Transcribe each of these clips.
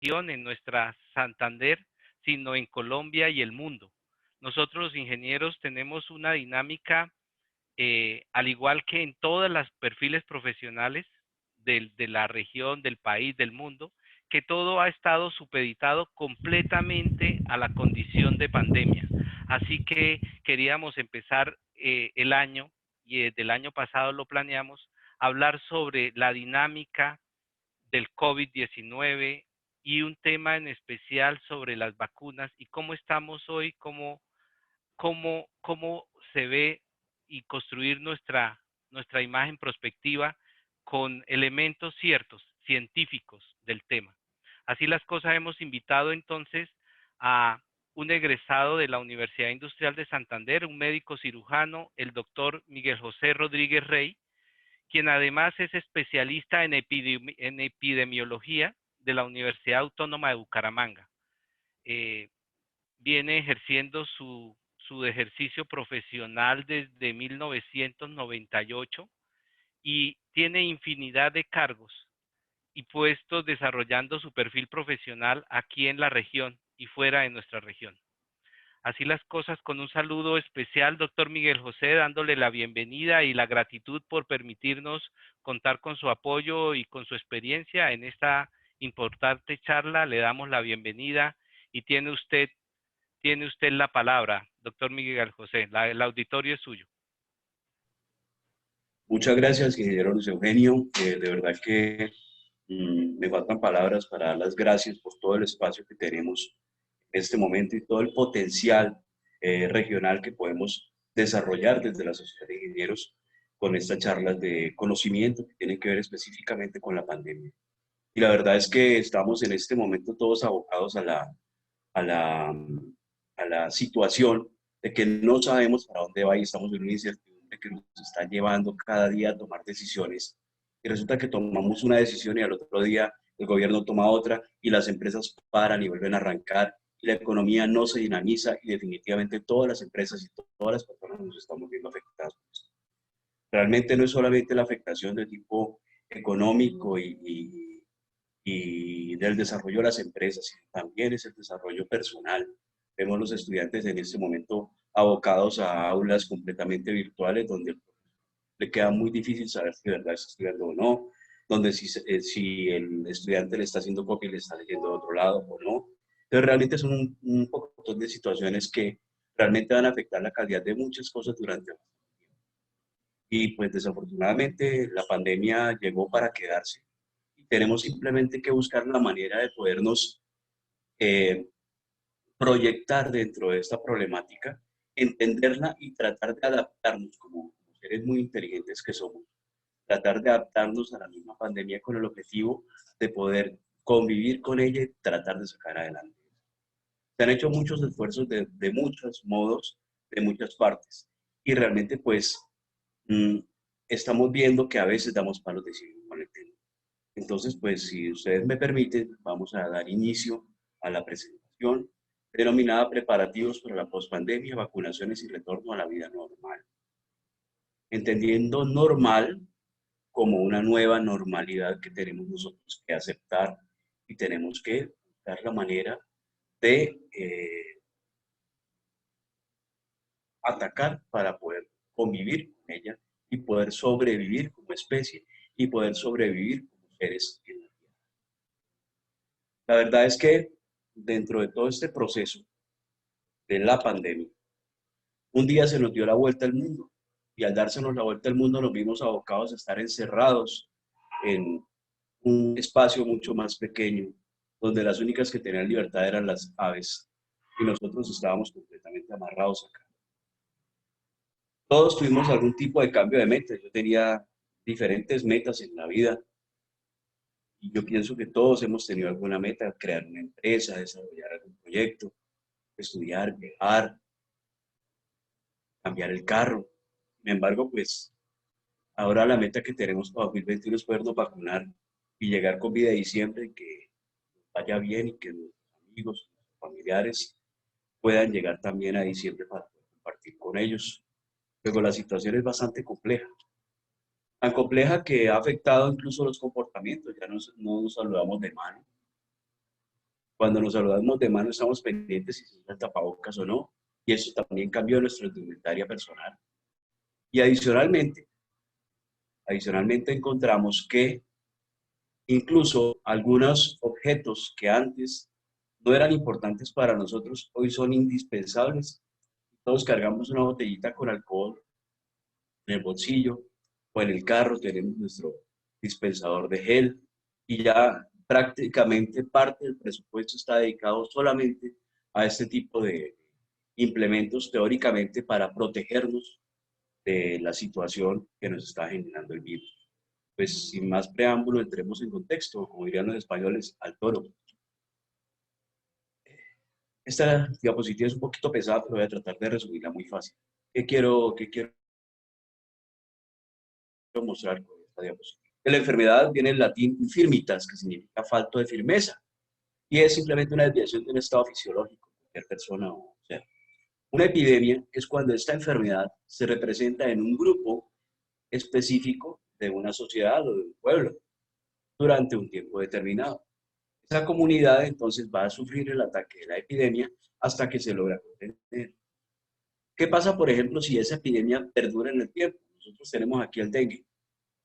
región, en nuestra Santander, sino en Colombia y el mundo. Nosotros los ingenieros tenemos una dinámica, al igual que en todos los perfiles profesionales de la región, del país, del mundo, que todo ha estado supeditado completamente a la condición de pandemia. Así que queríamos empezar el año, y desde el año pasado lo planeamos, hablar sobre la dinámica del COVID-19 y un tema en especial sobre las vacunas y cómo estamos hoy, cómo se ve y construir nuestra imagen prospectiva con elementos ciertos, científicos del tema. Así las cosas, hemos invitado entonces a un egresado de la Universidad Industrial de Santander, un médico cirujano, el doctor Miguel José Rodríguez Rey, quien además es especialista en epidemiología de la Universidad Autónoma de Bucaramanga. Eh, Viene ejerciendo su ejercicio profesional desde 1998 y tiene infinidad de cargos y puestos desarrollando su perfil profesional aquí en la región y fuera de nuestra región. Así las cosas, con un saludo especial, doctor Miguel José, dándole la bienvenida y la gratitud por permitirnos contar con su apoyo y con su experiencia en esta importante charla. Le damos la bienvenida y tiene usted la palabra, doctor Miguel José. El auditorio es suyo. Muchas gracias, ingeniero Luis Eugenio. De verdad que me faltan palabras para dar las gracias por todo el espacio que tenemos en este momento y todo el potencial regional que podemos desarrollar desde la Sociedad de Ingenieros con estas charlas de conocimiento que tienen que ver específicamente con la pandemia. Y la verdad es que estamos en este momento todos abocados a la, a la situación de que no sabemos para dónde va y estamos en una incertidumbre que nos está llevando cada día a tomar decisiones. Y resulta que tomamos una decisión y al otro día el gobierno toma otra y las empresas paran y vuelven a arrancar y la economía no se dinamiza y definitivamente todas las empresas y todas las personas nos estamos viendo afectadas. Realmente no es solamente la afectación de tipo económico y del desarrollo de las empresas, sino también es el desarrollo personal. Vemos los estudiantes en este momento abocados a aulas completamente virtuales donde le queda muy difícil saber si de verdad está estudiando o no, donde si el estudiante le está haciendo copia y le está leyendo de otro lado o no. Entonces realmente son un poco de situaciones que realmente van a afectar la calidad de muchas cosas durante el tiempo. Y pues desafortunadamente la pandemia llegó para quedarse. Y tenemos simplemente que buscar la manera de podernos eh, proyectar dentro de esta problemática, entenderla y tratar de adaptarnos como seres muy inteligentes que somos, tratar de adaptarnos a la misma pandemia con el objetivo de poder convivir con ella y tratar de sacar adelante. Se han hecho muchos esfuerzos de muchos modos, de muchas partes, y realmente pues mm, estamos viendo que a veces damos palos de ciego con el tema. Entonces, pues si ustedes me permiten, vamos a dar inicio a la presentación denominada Preparativos para la Postpandemia, Vacunaciones y Retorno a la Vida Normal. Entendiendo normal como una nueva normalidad que tenemos nosotros que aceptar y tenemos que buscar la manera de atacar para poder convivir con ella y poder sobrevivir como especie y poder sobrevivir como seres en la Tierra. La verdad es que dentro de todo este proceso de la pandemia, un día se nos dio la vuelta al mundo y al dársenos la vuelta al mundo nos vimos abocados a estar encerrados en un espacio mucho más pequeño, donde las únicas que tenían libertad eran las aves y nosotros estábamos completamente amarrados acá. Todos tuvimos algún tipo de cambio de meta. Yo tenía diferentes metas en la vida y yo pienso que todos hemos tenido alguna meta: crear una empresa, desarrollar algún proyecto, estudiar, viajar, cambiar el carro. Sin embargo, pues ahora la meta que tenemos para 2021 es podernos vacunar y llegar con vida a diciembre y que vaya bien y que nuestros amigos, nuestros familiares puedan llegar también a diciembre para poder compartir con ellos. Luego la situación es bastante compleja, tan compleja que ha afectado incluso los comportamientos. Ya no nos saludamos de mano, Cuando nos saludamos de mano estamos pendientes si se usa el tapabocas o no, y eso también cambió nuestra indumentaria personal. Y adicionalmente encontramos que incluso algunos objetos que antes no eran importantes para nosotros, hoy son indispensables. Todos cargamos una botellita con alcohol en el bolsillo o en el carro, tenemos nuestro dispensador de gel y ya prácticamente parte del presupuesto está dedicado solamente a este tipo de implementos teóricamente para protegernos de la situación que nos está generando el virus. Pues sin más preámbulo, entremos en contexto, como dirían los españoles, al toro. Esta diapositiva es un poquito pesada, pero voy a tratar de resumirla muy fácil. ¿Qué quiero mostrar con esta diapositiva? De la enfermedad viene el latín infirmitas, que significa falto de firmeza, y es simplemente una desviación de un estado fisiológico, cualquier persona o ser. Una epidemia es cuando esta enfermedad se representa en un grupo específico de una sociedad o de un pueblo durante un tiempo determinado. Esa comunidad entonces va a sufrir el ataque de la epidemia hasta que se logra contener. ¿Qué pasa, por ejemplo, si esa epidemia perdura en el tiempo? Nosotros tenemos aquí el dengue.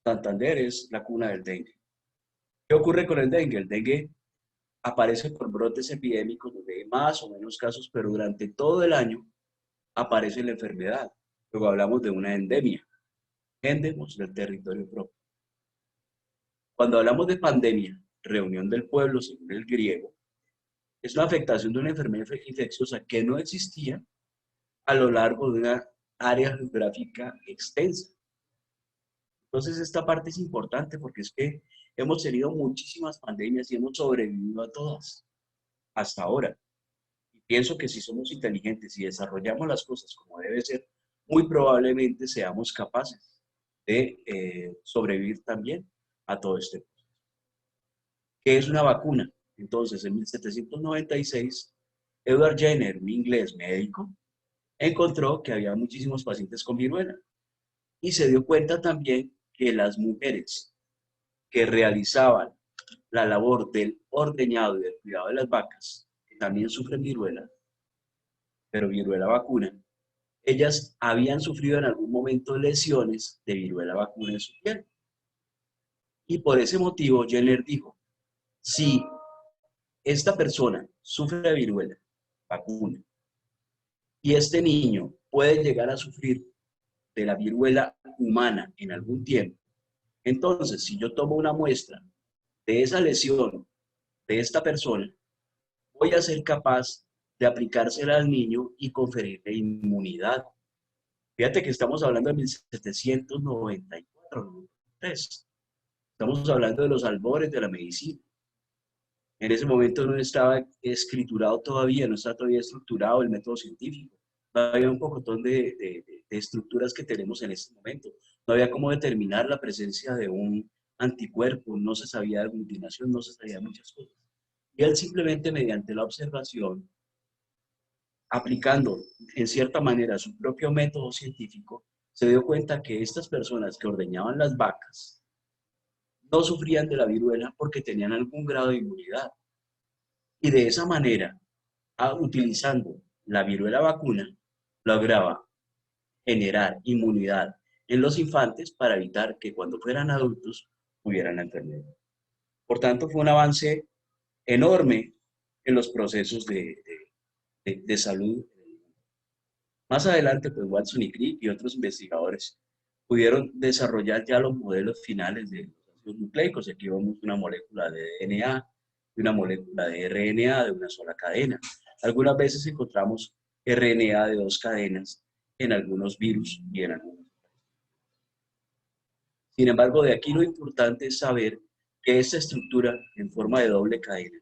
Santander es la cuna del dengue. ¿Qué ocurre con el dengue? El dengue aparece por brotes epidémicos donde hay más o menos casos, pero durante todo el año aparece la enfermedad. Luego hablamos de una endemia, endemos del territorio propio. Cuando hablamos de pandemia, reunión del pueblo según el griego, es una afectación de una enfermedad infecciosa que no existía a lo largo de una área geográfica extensa. Entonces esta parte es importante porque es que hemos tenido muchísimas pandemias y hemos sobrevivido a todas hasta ahora. Y pienso que si somos inteligentes y desarrollamos las cosas como debe ser, muy probablemente seamos capaces de sobrevivir también a todo este proceso. ¿Qué es una vacuna? Entonces, en 1796, Edward Jenner, un inglés médico, encontró que había muchísimos pacientes con viruela y se dio cuenta también que las mujeres que realizaban la labor del ordeñado y del cuidado de las vacas, que también sufren viruela, pero viruela vacuna, ellas habían sufrido en algún momento lesiones de viruela vacuna en su piel. Y por ese motivo Jenner dijo, si esta persona sufre de viruela vacuna y este niño puede llegar a sufrir de la viruela humana en algún tiempo, entonces si yo tomo una muestra de esa lesión de esta persona, voy a ser capaz de aplicársela al niño y conferirle inmunidad. Fíjate que estamos hablando de 1794, 93. Estamos hablando de los albores de la medicina. En ese momento no estaba escriturado todavía, no estaba todavía estructurado el método científico. No había un pocotón de estructuras que tenemos en este momento. No había cómo determinar la presencia de un anticuerpo, no se sabía de aglutinación, no se sabía muchas cosas. Y él simplemente mediante la observación, aplicando en cierta manera su propio método científico, se dio cuenta que estas personas que ordeñaban las vacas no sufrían de la viruela porque tenían algún grado de inmunidad. Y de esa manera, utilizando la viruela vacuna, lograba generar inmunidad en los infantes para evitar que cuando fueran adultos tuvieran la enfermedad. Por tanto, fue un avance enorme en los procesos de salud. Más adelante, pues Watson y Crick y otros investigadores pudieron desarrollar ya los modelos finales de los ácidos nucleicos. Aquí vemos una molécula de DNA y una molécula de RNA de una sola cadena. Algunas veces encontramos RNA de dos cadenas en algunos virus y en algunos. Sin embargo, de aquí lo importante es saber que esta estructura en forma de doble cadena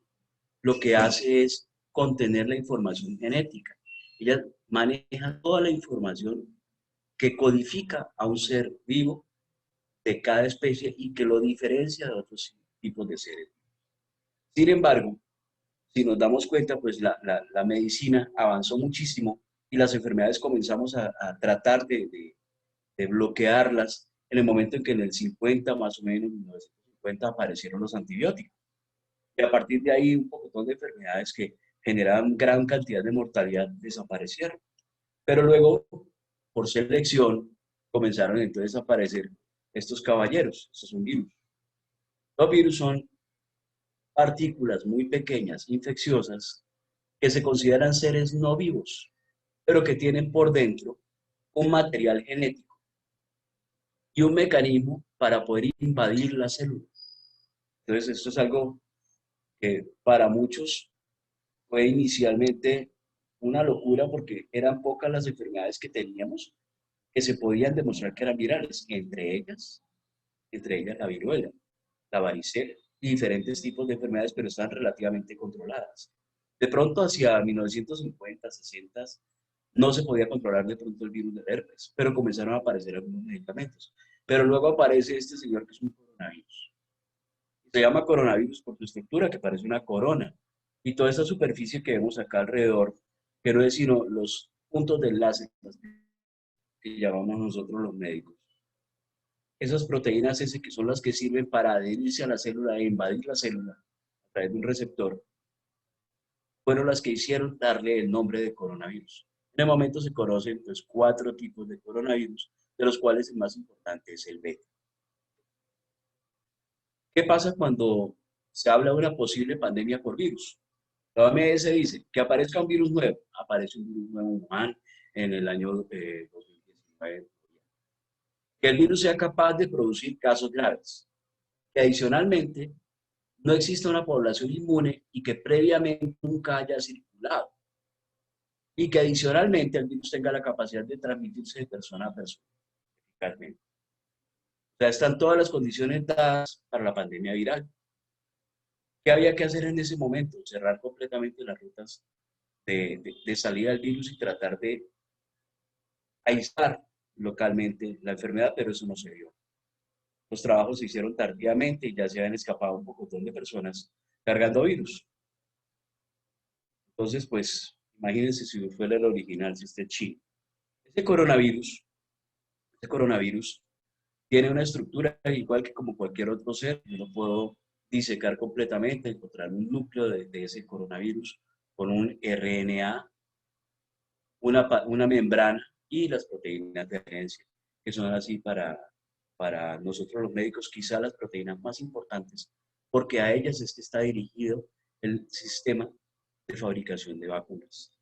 lo que hace es contener la información genética. Ella maneja toda la información que codifica a un ser vivo de cada especie y que lo diferencia de otros tipos de seres. Sin embargo, si nos damos cuenta, pues la medicina avanzó muchísimo y las enfermedades comenzamos a tratar de bloquearlas en el momento en que en el 50, más o menos, en 1950, aparecieron los antibióticos. Y a partir de ahí un montón de enfermedades que generaban gran cantidad de mortalidad desaparecieron. Pero luego, por selección, comenzaron entonces a aparecer estos caballeros, estos son virus. Los virus son partículas muy pequeñas, infecciosas, que se consideran seres no vivos, pero que tienen por dentro un material genético y un mecanismo para poder invadir la célula. Entonces, esto es algo que para muchos fue inicialmente una locura porque eran pocas las enfermedades que teníamos que se podían demostrar que eran virales, entre ellas la viruela, la varicela y diferentes tipos de enfermedades, pero están relativamente controladas. De pronto, hacia 1950, 60, no se podía controlar de pronto el virus del herpes, pero comenzaron a aparecer algunos medicamentos. Pero luego aparece este señor que es un coronavirus. Se llama coronavirus por su estructura, que parece una corona. Y toda esta superficie que vemos acá alrededor, que no es sino los puntos de enlace que llamamos nosotros los médicos. Esas proteínas S que son las que sirven para adherirse a la célula e invadir la célula a través de un receptor, fueron las que hicieron darle el nombre de coronavirus. En el momento se conocen pues 4 tipos de coronavirus, de los cuales el más importante es el beta. ¿Qué pasa cuando se habla de una posible pandemia por virus? La OMS dice que aparezca un virus nuevo. Aparece un virus nuevo en Wuhan en el año 2019. Que el virus sea capaz de producir casos graves. Que adicionalmente no exista una población inmune y que previamente nunca haya circulado. Y que adicionalmente el virus tenga la capacidad de transmitirse de persona a persona. Eficazmente. O sea, están todas las condiciones dadas para la pandemia viral. ¿Qué había que hacer en ese momento? Cerrar completamente las rutas de salida del virus y tratar de aislar localmente la enfermedad, pero eso no se dio. Los trabajos se hicieron tardíamente y ya se habían escapado un poco de personas cargando virus. Entonces, pues, imagínense si fue el original, si este chino. Este coronavirus tiene una estructura igual que como cualquier otro ser. Yo lo puedo disecar completamente, encontrar un núcleo de ese coronavirus con un RNA, una membrana y las proteínas de adherencia, que son así para nosotros los médicos, quizá las proteínas más importantes, porque a ellas es que está dirigido el sistema de fabricación de vacunas.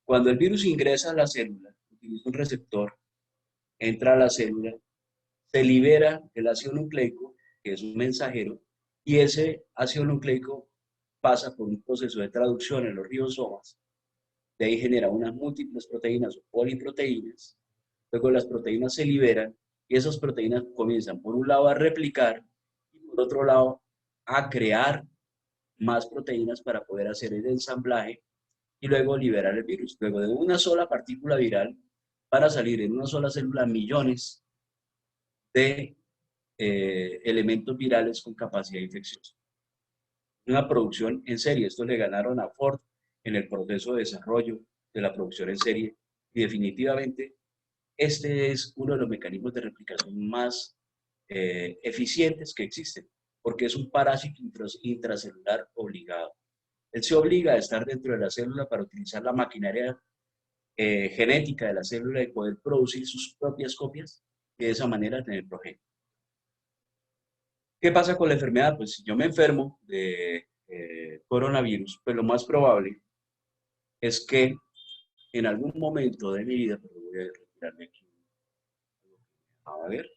Cuando el virus ingresa a la célula, utiliza un receptor, entra a la célula, se libera el ácido nucleico, que es un mensajero, y ese ácido nucleico pasa por un proceso de traducción en los ribosomas. De ahí genera unas múltiples proteínas o poliproteínas. Luego las proteínas se liberan y esas proteínas comienzan por un lado a replicar y por otro lado a crear más proteínas para poder hacer el ensamblaje y luego liberar el virus. Luego de una sola partícula viral van a salir en una sola célula millones de elementos virales con capacidad infecciosa. Una producción en serie. Esto le ganaron a Ford en el proceso de desarrollo de la producción en serie y definitivamente este es uno de los mecanismos de replicación más eficientes que existen, porque es un parásito intracelular obligado. Él se obliga a estar dentro de la célula para utilizar la maquinaria genética de la célula y poder producir sus propias copias y de esa manera tener progenie. ¿Qué pasa con la enfermedad? Pues si yo me enfermo de coronavirus, pues lo más probable es que en algún momento de mi vida, pero voy a retirarme aquí, a ver,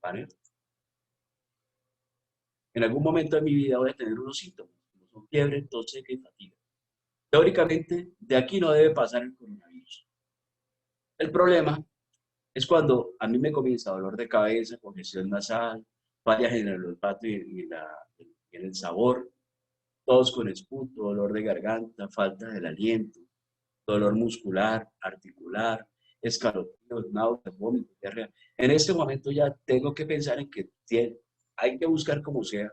¿vale? En algún momento de mi vida voy a tener unos síntomas, como son fiebre, tos seca y fatiga. Teóricamente, de aquí no debe pasar el coronavirus. El problema es cuando a mí me comienza dolor de cabeza, congestión nasal, fallas en el olfato y en el sabor, tos con esputo, dolor de garganta, falta del aliento, dolor muscular, articular, escalofríos, náuseas, vómitos, diarrea. En este momento ya tengo que pensar en que hay que buscar como sea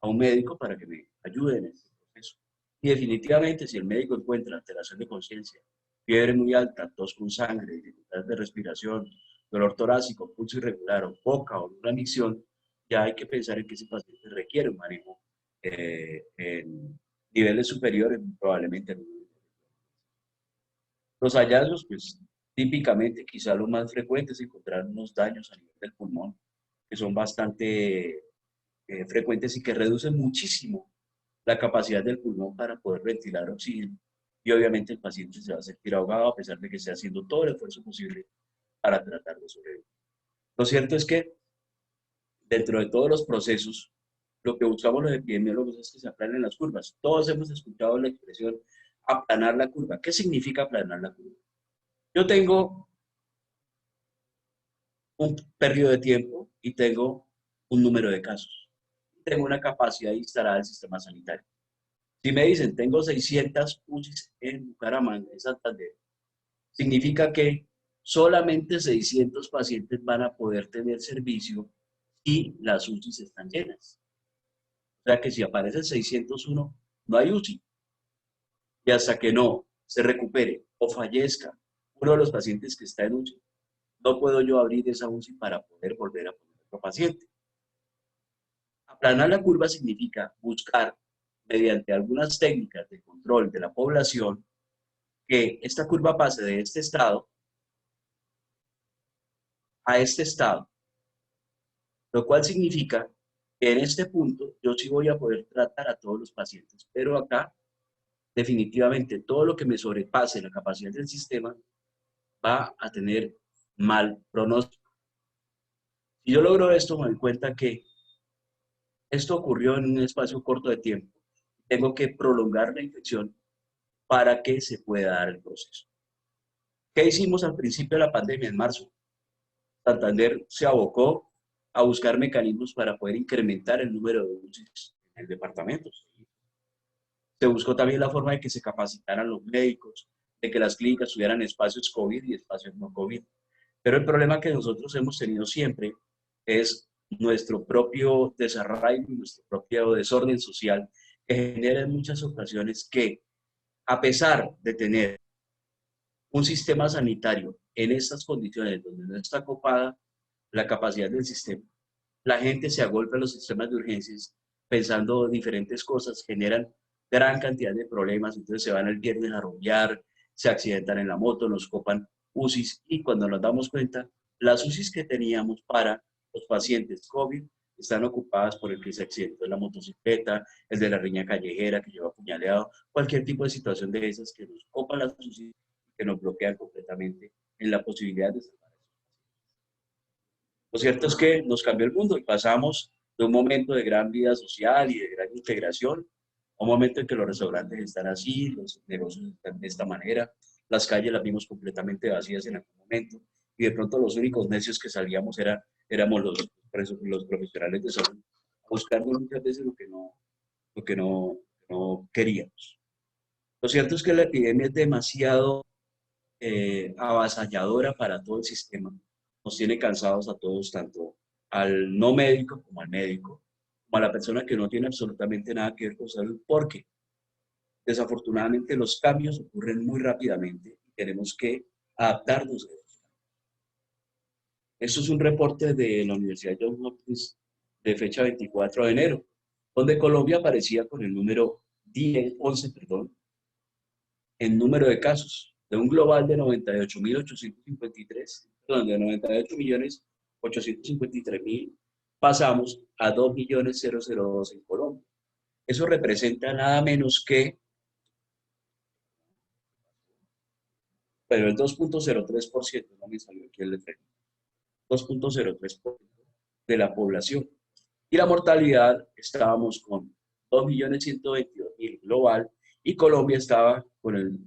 a un médico para que me ayude en este proceso. Y definitivamente, si el médico encuentra alteración de conciencia, fiebre muy alta, tos con sangre, dificultad de respiración, dolor torácico, pulso irregular o poca o una micción, ya hay que pensar en que ese paciente requiere un manejo en niveles superiores, probablemente. Los hallazgos, pues típicamente quizá lo más frecuente es encontrar unos daños a nivel del pulmón, que son bastante frecuentes y que reducen muchísimo la capacidad del pulmón para poder ventilar oxígeno. Y obviamente el paciente se va a sentir ahogado a pesar de que esté haciendo todo el esfuerzo posible para tratar de sobrevivir. Lo cierto es que dentro de todos los procesos, lo que buscamos los epidemiólogos es que se aplanen las curvas. Todos hemos escuchado la expresión aplanar la curva. ¿Qué significa aplanar la curva? Yo tengo un periodo de tiempo y tengo un número de casos. Tengo una capacidad instalada del sistema sanitario. Si me dicen, tengo 600 UCIs en Bucaramanga, en Santander, significa que solamente 600 pacientes van a poder tener servicio y las UCIs están llenas. O sea que si aparece el 601, no hay UCI. Y hasta que no se recupere o fallezca uno de los pacientes que está en UCI, no puedo yo abrir esa UCI para poder volver a poner otro paciente. Aplanar la curva significa buscar, mediante algunas técnicas de control de la población, que esta curva pase de este estado a este estado, lo cual significa que en este punto yo sí voy a poder tratar a todos los pacientes, pero acá definitivamente todo lo que me sobrepase la capacidad del sistema va a tener mal pronóstico. Si yo logro esto, me doy cuenta que esto ocurrió en un espacio corto de tiempo. Tengo que prolongar la infección para que se pueda dar el proceso. ¿Qué hicimos al principio de la pandemia, en marzo? Santander se abocó a buscar mecanismos para poder incrementar el número de UCIs en el departamento. Se buscó también la forma de que se capacitaran los médicos, de que las clínicas tuvieran espacios COVID y espacios no COVID. Pero el problema que nosotros hemos tenido siempre es nuestro propio desarraigo y nuestro propio desorden social, que genera en muchas ocasiones que, a pesar de tener un sistema sanitario en estas condiciones donde no está copada la capacidad del sistema, la gente se agolpa a los sistemas de urgencias pensando diferentes cosas, generan gran cantidad de problemas, entonces se van el viernes a rumbear, se accidentan en la moto, nos copan UCIs y cuando nos damos cuenta, las UCIs que teníamos para los pacientes COVID están ocupadas por el que se accidentó en la motocicleta, el de la riña callejera que lleva apuñaleado, cualquier tipo de situación de esas que nos copan las UCIs y que nos bloquean completamente en la posibilidad de salvar. Lo cierto es que nos cambió el mundo y pasamos de un momento de gran vida social y de gran integración a un momento en que los restaurantes están así, los negocios están de esta manera, las calles las vimos completamente vacías en algún momento y de pronto los únicos necios que salíamos éramos los profesionales de salud, buscando muchas veces lo que no queríamos. Lo cierto es que la epidemia es demasiado avasalladora para todo el sistema. Nos tiene cansados a todos, tanto al no médico como al médico, como a la persona que no tiene absolutamente nada que ver con salud, porque desafortunadamente los cambios ocurren muy rápidamente y tenemos que adaptarnos. Esto es un reporte de la Universidad Johns Hopkins de fecha 24 de enero, donde Colombia aparecía con el número 11, en número de casos, de un global de 98.853, perdón, de 98.853.000, pasamos a 2.000.002 en Colombia. Eso representa nada menos que, pero el 2.03%, no me salió aquí el letrero, 2.03% de la población. Y la mortalidad estábamos con 2.122.000 global y Colombia estaba con el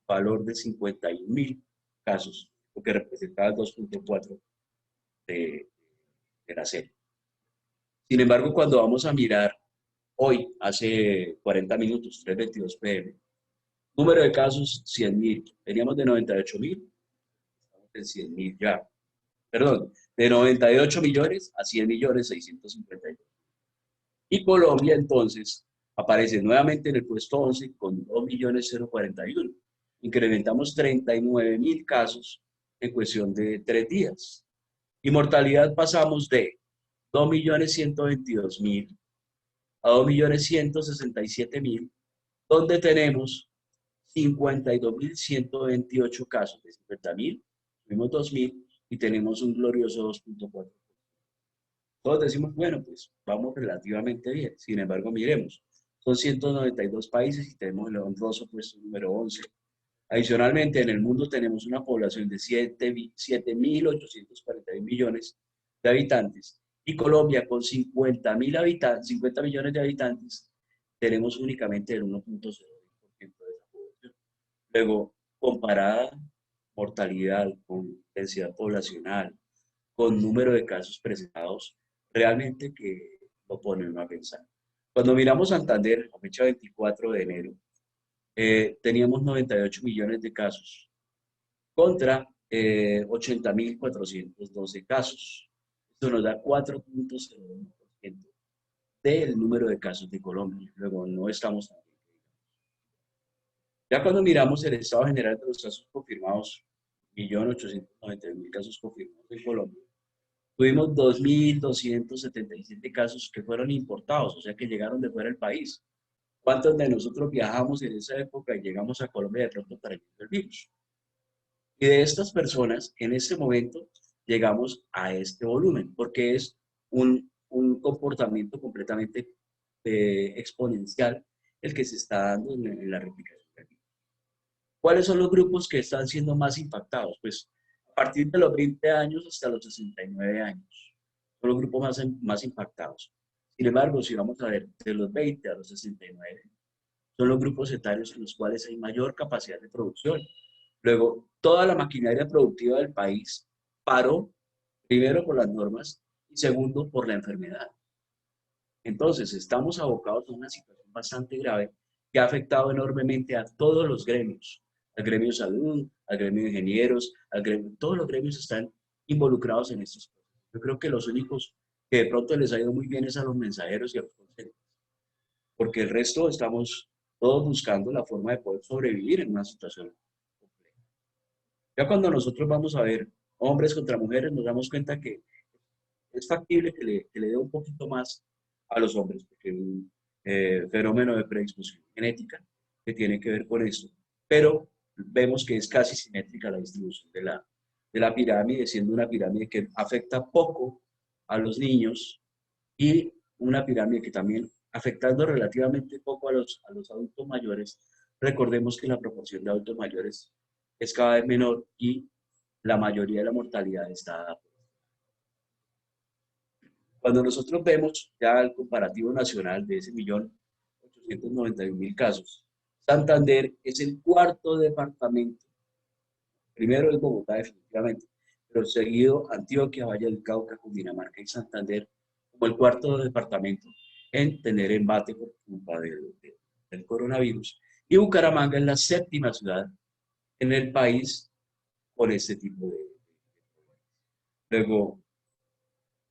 valor de 51.000 casos, lo que representaba el 2.4 de la serie. Sin embargo, cuando vamos a mirar hoy, hace 40 minutos, 3:22 pm, número de casos 100.000, veníamos de 98.000, estamos en 100.000 ya, perdón, de 98 millones a 100 millones 652. Y Colombia entonces aparece nuevamente en el puesto 11 con 2.041. Incrementamos 39.000 casos en cuestión de 3 días. Y mortalidad pasamos de 2.122.000 a 2.167.000, donde tenemos 52.128 casos. De 50.000, tuvimos 2.000 y tenemos un glorioso 2.4. Todos decimos, bueno, pues vamos relativamente bien. Sin embargo, miremos, son 192 países y tenemos el honroso puesto número 11. Adicionalmente, en el mundo tenemos una población de 7.841 millones de habitantes y Colombia con 50.000 habitantes, 50 millones de habitantes, tenemos únicamente el 1.02% de esa población. Luego, comparada mortalidad con densidad poblacional, con número de casos presentados, realmente que lo pone uno a pensar. Cuando miramos Santander, a fecha 24 de enero, teníamos 98 millones de casos contra 80.412 casos. Esto nos da 4.01% del número de casos de Colombia. Luego, no estamos tan bien. Ya cuando miramos el estado general de los casos confirmados, 1.891.000 casos confirmados en Colombia, tuvimos 2.277 casos que fueron importados, o sea que llegaron de fuera del país. ¿Cuántos de nosotros viajamos en esa época y llegamos a Colombia de pronto para el virus? Y de estas personas, en este momento, llegamos a este volumen, porque es un comportamiento completamente exponencial el que se está dando en la replicación del virus. ¿Cuáles son los grupos que están siendo más impactados? Pues a partir de los 20 años hasta los 69 años. Son los grupos más impactados. Sin embargo, si vamos a ver de los 20 a los 69, son los grupos etarios en los cuales hay mayor capacidad de producción. Luego, toda la maquinaria productiva del país paró, primero por las normas y segundo por la enfermedad. Entonces, estamos abocados a una situación bastante grave que ha afectado enormemente a todos los gremios, al gremio de salud, al gremio de ingenieros, todos los gremios están involucrados en estos procesos. Yo creo que los únicos que de pronto les ha ido muy bien es a los mensajeros y a los consejos, porque el resto estamos todos buscando la forma de poder sobrevivir en una situación compleja. Ya cuando nosotros vamos a ver hombres contra mujeres, nos damos cuenta que es factible que le dé un poquito más a los hombres, porque hay un fenómeno de predisposición genética que tiene que ver con esto, pero vemos que es casi simétrica la distribución de la pirámide, siendo una pirámide que afecta poco a los niños y una pirámide que también afectando relativamente poco a los adultos mayores. Recordemos que la proporción de adultos mayores es cada vez menor y la mayoría de la mortalidad está dada. Cuando nosotros vemos ya el comparativo nacional de ese 1.891.000 casos, Santander es el cuarto departamento. Primero es Bogotá, definitivamente, pero seguido Antioquia, Valle del Cauca, Cundinamarca y Santander como el cuarto departamento en tener embate por culpa del coronavirus. Y Bucaramanga es la séptima ciudad en el país con este tipo de luego,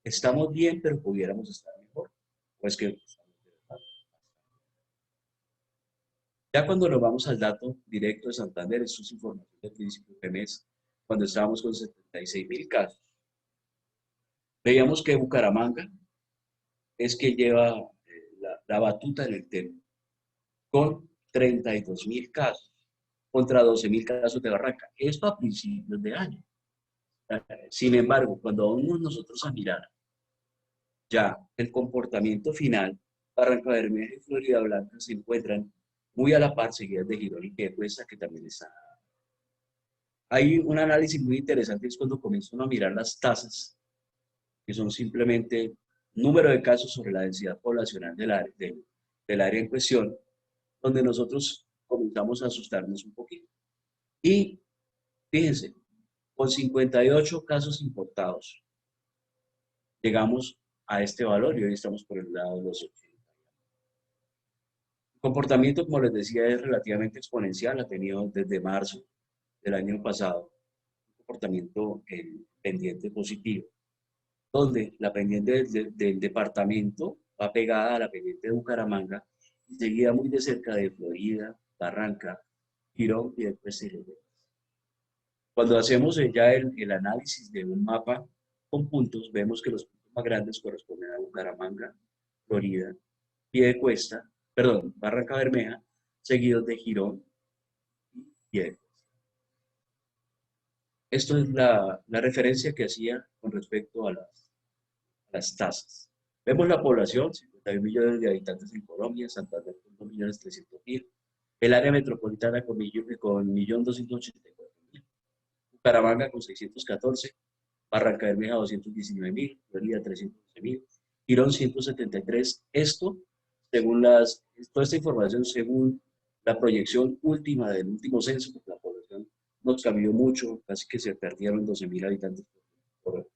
estamos bien, pero pudiéramos estar mejor. Pues que ya cuando nos vamos al dato directo de Santander, esto es información del principio de mes, cuando estábamos con 76.000 casos, veíamos que Bucaramanga es que lleva la batuta en el tema, con 32.000 casos, contra 12.000 casos de Barranca. Esto a principios de año. Sin embargo, cuando vamos nosotros a mirar ya el comportamiento final, Barranca Bermeja y Florida Blanca se encuentran muy a la par, seguidas de Girón y Piedecuesta, que también está. Hay un análisis muy interesante, es cuando comienzan a mirar las tasas, que son simplemente número de casos sobre la densidad poblacional del área en cuestión, donde nosotros comenzamos a asustarnos un poquito. Y fíjense, con 58 casos importados, llegamos a este valor y hoy estamos por el lado de los 80. El comportamiento, como les decía, es relativamente exponencial, ha tenido desde marzo del año pasado un comportamiento pendiente positivo, donde la pendiente del departamento va pegada a la pendiente de Bucaramanga y seguida muy de cerca de Florida, Barranca, Girón y después Cerezo. Cuando hacemos ya el análisis de un mapa con puntos, vemos que los puntos más grandes corresponden a Bucaramanga, Florida, Piedecuesta, perdón, Barranca Bermeja, seguidos de Girón y Piedecuesta. Esto es la referencia que hacía con respecto a las tasas. Vemos la población, 51 millones de habitantes en Colombia, Santander con 2.300.000, el área metropolitana con 1.284.000, Bucaramanga con 614, Barranca Bermeja 219.000, Florida 311.000, Girón 173. Esto, toda esta información según la proyección última del último censo, porque la población nos cambió mucho, casi que se perdieron 12.000 habitantes por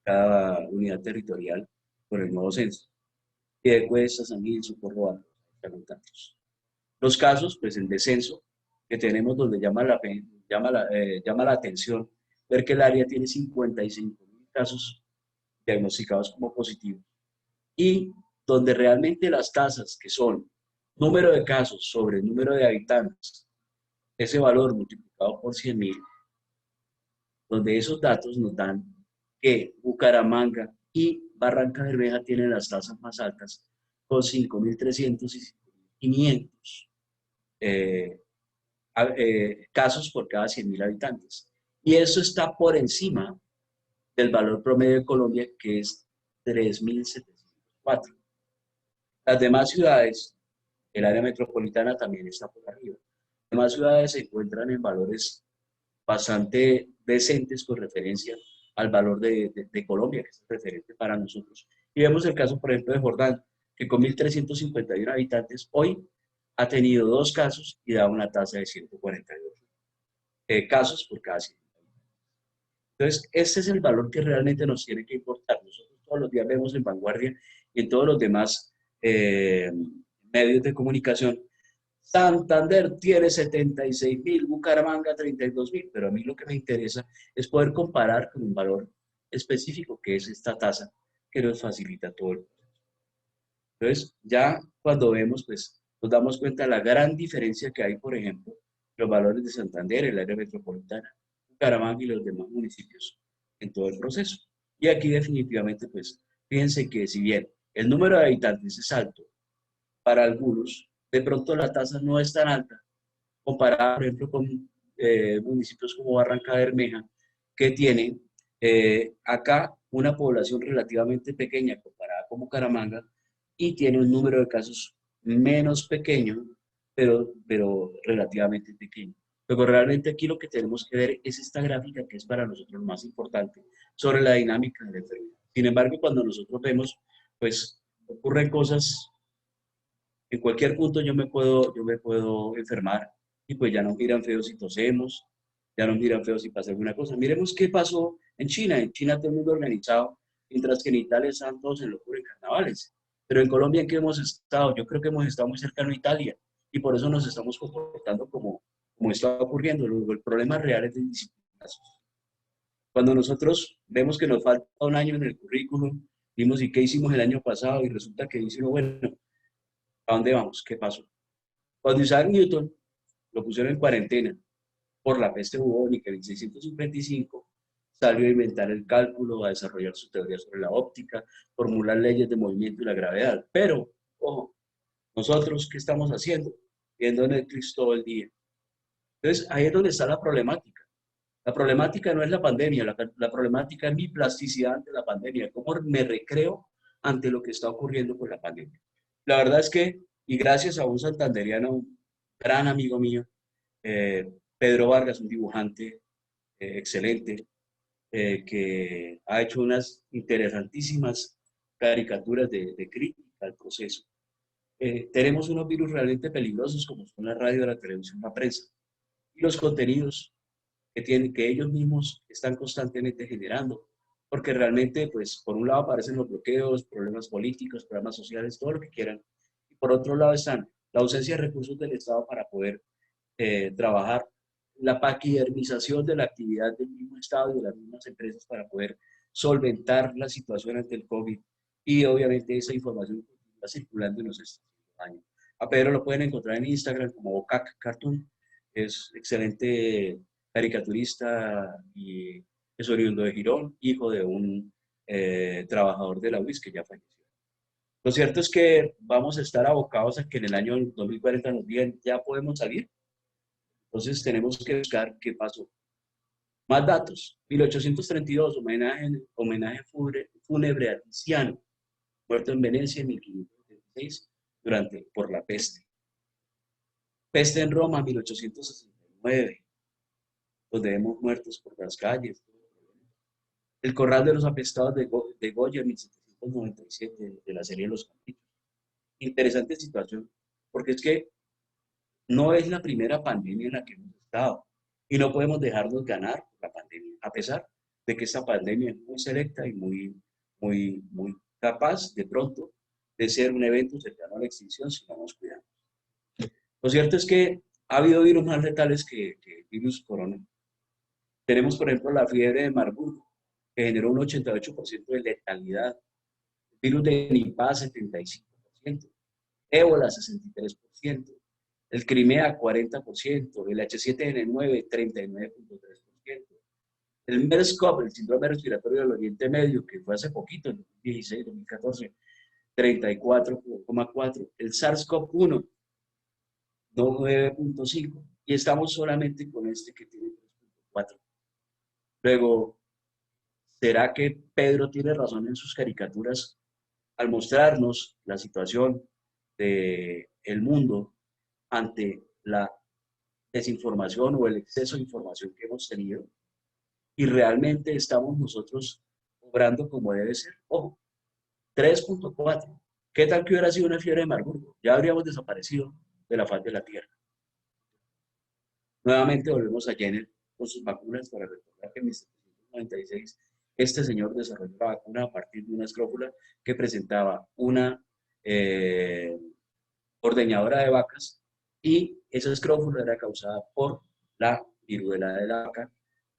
cada unidad territorial por el nuevo censo. Piedecuesta, San Gil, Socorro, tantos. Los casos, pues el descenso que tenemos donde llama la atención ver que el área tiene 55.000 casos diagnosticados como positivos y donde realmente las tasas que son número de casos sobre el número de habitantes, ese valor multiplicado por 100.000, donde esos datos nos dan que Bucaramanga y Barranca Bermeja tienen las tasas más altas, con 5.300 y 5.500 casos por cada 100.000 habitantes. Y eso está por encima del valor promedio de Colombia, que es 3.704. Las demás ciudades, el área metropolitana también está por arriba. Las demás ciudades se encuentran en valores bastante decentes con referencia al valor de Colombia, que es referente para nosotros. Y vemos el caso, por ejemplo, de Jordán, que con 1.351 habitantes hoy ha tenido 2 casos y da una tasa de 148 casos por cada 100. Entonces, ese es el valor que realmente nos tiene que importar. Nosotros todos los días vemos en Vanguardia y en todos los demás medios de comunicación, Santander tiene 76.000, Bucaramanga 32.000, pero a mí lo que me interesa es poder comparar con un valor específico que es esta tasa que nos facilita todo el proceso. Entonces, ya cuando vemos, pues nos damos cuenta de la gran diferencia que hay, por ejemplo, los valores de Santander, el área metropolitana, Bucaramanga y los demás municipios en todo el proceso. Y aquí definitivamente, pues, fíjense que si bien el número de habitantes es alto para algunos, de pronto la tasa no es tan alta comparada, por ejemplo, con municipios como Barranca Bermeja, que tienen acá una población relativamente pequeña comparada con Bucaramanga y tiene un número de casos menos pequeño, pero relativamente pequeño. Pero realmente aquí lo que tenemos que ver es esta gráfica que es para nosotros más importante sobre la dinámica de la enfermedad. Sin embargo, cuando nosotros vemos, pues ocurren cosas, en cualquier punto yo me puedo enfermar y pues ya no miran feo si tosemos, ya no miran feo si pasa alguna cosa. Miremos qué pasó en China. En China todo el mundo organizado, mientras que en Italia están todos en locura en carnavales. Pero en Colombia, ¿en qué hemos estado? Yo creo que hemos estado muy cercano a Italia y por eso nos estamos comportando como está ocurriendo. Luego, el problema real es de disciplina. Cuando nosotros vemos que nos falta un año en el currículum, vimos y qué hicimos el año pasado y resulta que dice, bueno, ¿a dónde vamos? ¿Qué pasó? Cuando Isaac Newton lo pusieron en cuarentena por la peste bubónica en 1655, salió a inventar el cálculo, a desarrollar su teoría sobre la óptica, formular leyes de movimiento y la gravedad. Pero, ojo, nosotros, ¿qué estamos haciendo? Viendo Netflix todo el día. Entonces, ahí es donde está la problemática. La problemática no es la pandemia, la problemática es mi plasticidad ante la pandemia, cómo me recreo ante lo que está ocurriendo con la pandemia. La verdad es que, y gracias a un santanderiano, un gran amigo mío, Pedro Vargas, un dibujante excelente, que ha hecho unas interesantísimas caricaturas de crítica al proceso. Tenemos unos virus realmente peligrosos como son la radio, la televisión, la prensa y los contenidos que ellos mismos están constantemente generando, porque realmente, pues, por un lado aparecen los bloqueos, problemas políticos, problemas sociales, todo lo que quieran, y por otro lado están la ausencia de recursos del Estado para poder trabajar, la paquidermización de la actividad del mismo Estado y de las mismas empresas para poder solventar la situación ante el COVID, y obviamente esa información está circulando en los Estados Unidos. A Pedro lo pueden encontrar en Instagram como Bocac Cartoon, es excelente caricaturista y es oriundo de Girón, hijo de un trabajador de la UIS que ya falleció. Lo cierto es que vamos a estar abocados a que en el año 2040 nos digan, ya podemos salir. Entonces tenemos que buscar qué pasó. Más datos. 1832, homenaje fúnebre a Tiziano, muerto en Venecia en 1576 por la peste. Peste en Roma, 1869, donde vemos muertos por las calles. El Corral de los Apestados de Goya, 1797, de la serie Los Caprichos. Interesante situación, porque es que no es la primera pandemia en la que hemos estado y no podemos dejarnos ganar por la pandemia, a pesar de que esta pandemia es muy selecta y muy capaz de pronto de ser un evento cercano a la extinción si no nos cuidamos. Lo cierto es que ha habido virus más letales que el virus corona. Tenemos, por ejemplo, la fiebre de Marburg, que generó un 88% de letalidad, el virus de Nipah 75%, ébola 63%, el Crimea 40%, el H7N9 39.3%, el MERS-CoV, el síndrome respiratorio del Oriente Medio, que fue hace poquito, en 2016, 2014, 34,4%, el SARS-CoV-1 9.5%, y estamos solamente con este que tiene 3.4%. Luego, ¿será que Pedro tiene razón en sus caricaturas al mostrarnos la situación del mundo ante la desinformación o el exceso de información que hemos tenido? Y realmente estamos nosotros obrando como debe ser. Ojo, 3.4. ¿Qué tal que hubiera sido una fiebre de Marburgo? Ya habríamos desaparecido de la faz de la Tierra. Nuevamente volvemos a Jenner con sus vacunas para recordar que en 1796 este señor desarrolló la vacuna a partir de una escrófula que presentaba una ordeñadora de vacas, y esa escrófula era causada por la viruela de la vaca,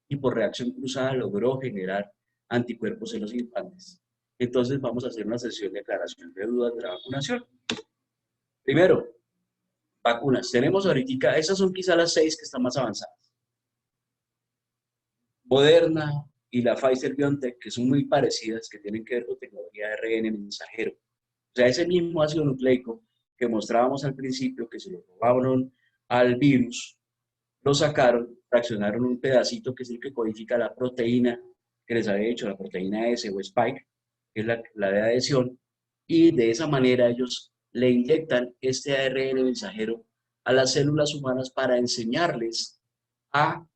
y por reacción cruzada logró generar anticuerpos en los infantes. Entonces vamos a hacer una sesión de aclaración de dudas de la vacunación. Primero, vacunas. Tenemos ahorita, esas son quizá las 6 que están más avanzadas. Moderna y la Pfizer-BioNTech, que son muy parecidas, que tienen que ver con tecnología de ARN mensajero. O sea, ese mismo ácido nucleico que mostrábamos al principio, que se lo robaron al virus, lo sacaron, fraccionaron un pedacito que es el que codifica la proteína que les había dicho, la proteína S o Spike, que es la de adhesión, y de esa manera ellos le inyectan este ARN mensajero a las células humanas para enseñarles a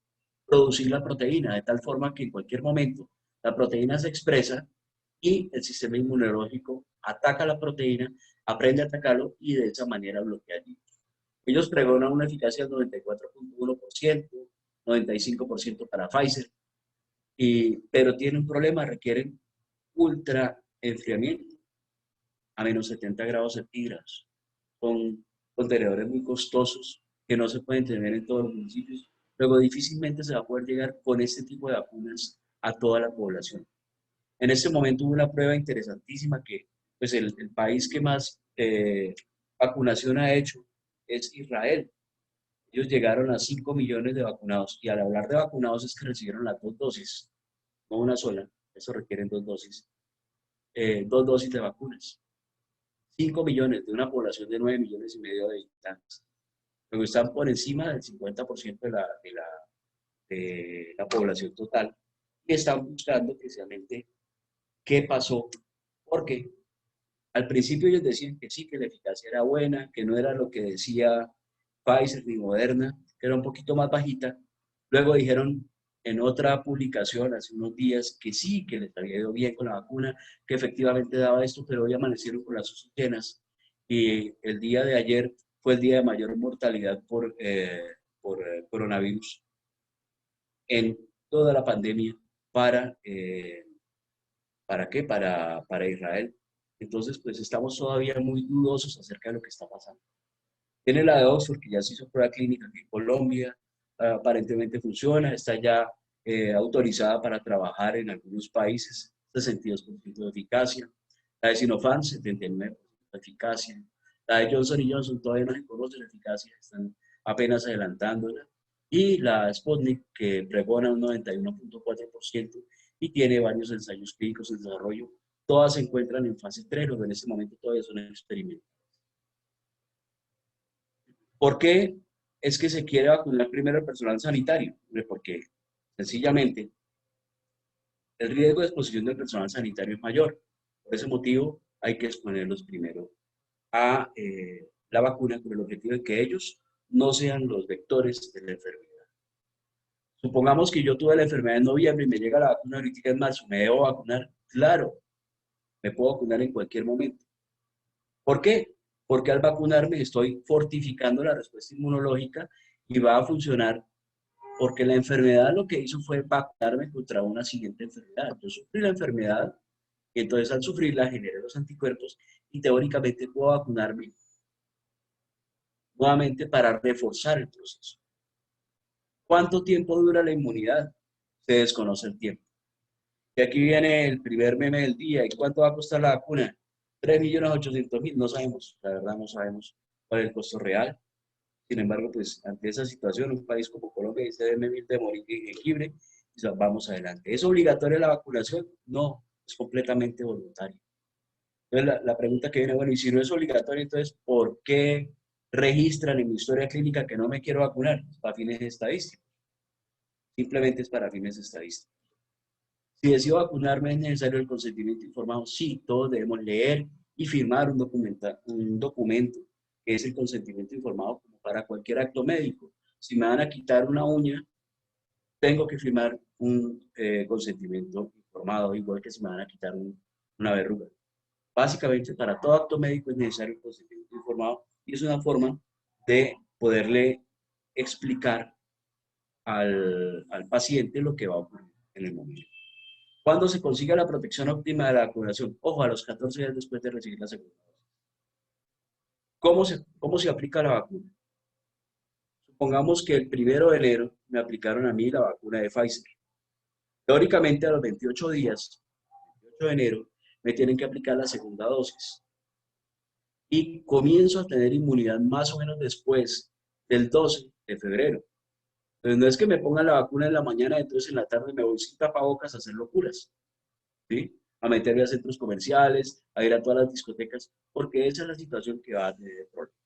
producir la proteína, de tal forma que en cualquier momento la proteína se expresa y el sistema inmunológico ataca la proteína, aprende a atacarlo y de esa manera bloquea el virus. Ellos pregonan una eficacia del 94.1%, 95% para Pfizer, pero tienen un problema, requieren ultra enfriamiento a menos 70 grados centígrados, con contenedores muy costosos que no se pueden tener en todos los municipios. Luego difícilmente se va a poder llegar con este tipo de vacunas a toda la población. En este momento hubo una prueba interesantísima que pues el país que más vacunación ha hecho es Israel. Ellos llegaron a 5 millones de vacunados, y al hablar de vacunados es que recibieron las 2 dosis, no una sola, eso requieren 2 dosis, 2 dosis de vacunas. 5 millones de una población de 9 millones y medio de habitantes. Luego están por encima del 50% de la población total, y están buscando precisamente qué pasó, porque al principio ellos decían que sí, que la eficacia era buena, que no era lo que decía Pfizer ni Moderna, que era un poquito más bajita. Luego dijeron en otra publicación hace unos días que sí, que les había ido bien con la vacuna, que efectivamente daba esto, pero hoy amanecieron con las UCI llenas, y el día de ayer fue el día de mayor mortalidad por coronavirus en toda la pandemia ¿para qué? Para Israel. Entonces, pues estamos todavía muy dudosos acerca de lo que está pasando. Tiene la de Oxford, que ya se hizo prueba clínica aquí en Colombia, aparentemente funciona, está ya autorizada para trabajar en algunos países, 62% de eficacia. La de Sinopharm, 79% de eficacia. La de Johnson Johnson todavía no se conoce la eficacia, están apenas adelantándola. Y la Sputnik, que pregona un 91.4% y tiene varios ensayos clínicos en desarrollo Todas se encuentran en fase 3, o en este momento todavía son experimentos. ¿Por qué es que se quiere vacunar primero al personal sanitario? Porque sencillamente el riesgo de exposición del personal sanitario es mayor. Por ese motivo hay que exponerlos primero a la vacuna con el objetivo de que ellos no sean los vectores de la enfermedad. Supongamos que yo tuve la enfermedad en noviembre y me llega la vacuna ahorita en marzo, ¿me debo vacunar? Claro, me puedo vacunar en cualquier momento. ¿Por qué? Porque al vacunarme estoy fortificando la respuesta inmunológica y va a funcionar porque la enfermedad lo que hizo fue vacunarme contra una siguiente enfermedad. Yo sufrí la enfermedad y entonces al sufrirla generé los anticuerpos y teóricamente puedo vacunarme nuevamente para reforzar el proceso. ¿Cuánto tiempo dura la inmunidad? Se desconoce el tiempo. Y aquí viene el primer meme del día. ¿Y cuánto va a costar la vacuna? 3.800.000. No sabemos, la verdad no sabemos cuál es el costo real. Sin embargo, pues ante esa situación, un país como Colombia dice debe de morir de jengibre, y vamos adelante. ¿Es obligatoria la vacunación? No, es completamente voluntaria. Entonces la pregunta que viene, bueno, y si no es obligatoria, entonces, ¿por qué registran en mi historia clínica que no me quiero vacunar? Para fines estadísticos. Simplemente es para fines estadísticos. Si decido vacunarme, ¿es necesario el consentimiento informado? Sí, todos debemos leer y firmar un documento que es el consentimiento informado como para cualquier acto médico. Si me van a quitar una uña, tengo que firmar un consentimiento informado, igual que si me van a quitar una verruga. Básicamente, para todo acto médico es necesario el consentimiento informado y es una forma de poderle explicar al paciente lo que va a ocurrir en el momento. ¿Cuándo se consigue la protección óptima de la vacunación? Ojo, a los 14 días después de recibir la segunda dosis. ¿Cómo se aplica la vacuna? Supongamos que el 1 de enero me aplicaron a mí la vacuna de Pfizer. Teóricamente, a los 28 días, 28 de enero, me tienen que aplicar la segunda dosis. Y comienzo a tener inmunidad más o menos después del 12 de febrero. Entonces, no es que me pongan la vacuna en la mañana, entonces en la tarde me voy sin tapabocas a hacer locuras, ¿sí? A meterme a centros comerciales, a ir a todas las discotecas, porque esa es la situación que va a tener el problema.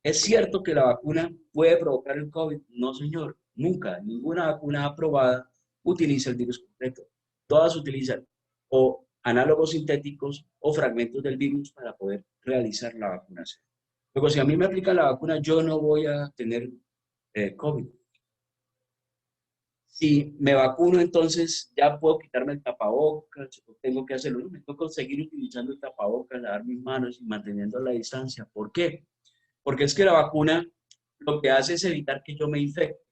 ¿Es cierto que la vacuna puede provocar el COVID? No, señor, nunca. Ninguna vacuna aprobada utiliza el virus completo. Todas utilizan o análogos sintéticos o fragmentos del virus para poder realizar la vacunación. Luego, si a mí me aplican la vacuna, yo no voy a tener COVID. Si me vacuno, entonces ya puedo quitarme el tapabocas, tengo que hacerlo. No, me tengo que seguir utilizando el tapabocas, lavar mis manos y manteniendo la distancia. ¿Por qué? Porque es que la vacuna lo que hace es evitar que yo me infecte.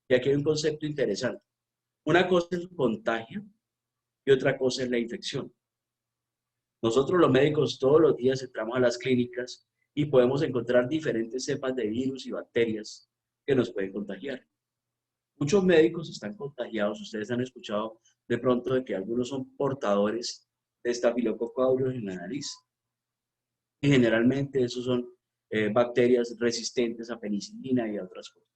Y aquí hay un concepto interesante. Una cosa es el contagio y otra cosa es la infección. Nosotros los médicos todos los días entramos a las clínicas y podemos encontrar diferentes cepas de virus y bacterias que nos pueden contagiar. Muchos médicos están contagiados. Ustedes han escuchado de pronto de que algunos son portadores de estafilococo aureus en la nariz. Y generalmente esos son bacterias resistentes a penicilina y a otras cosas.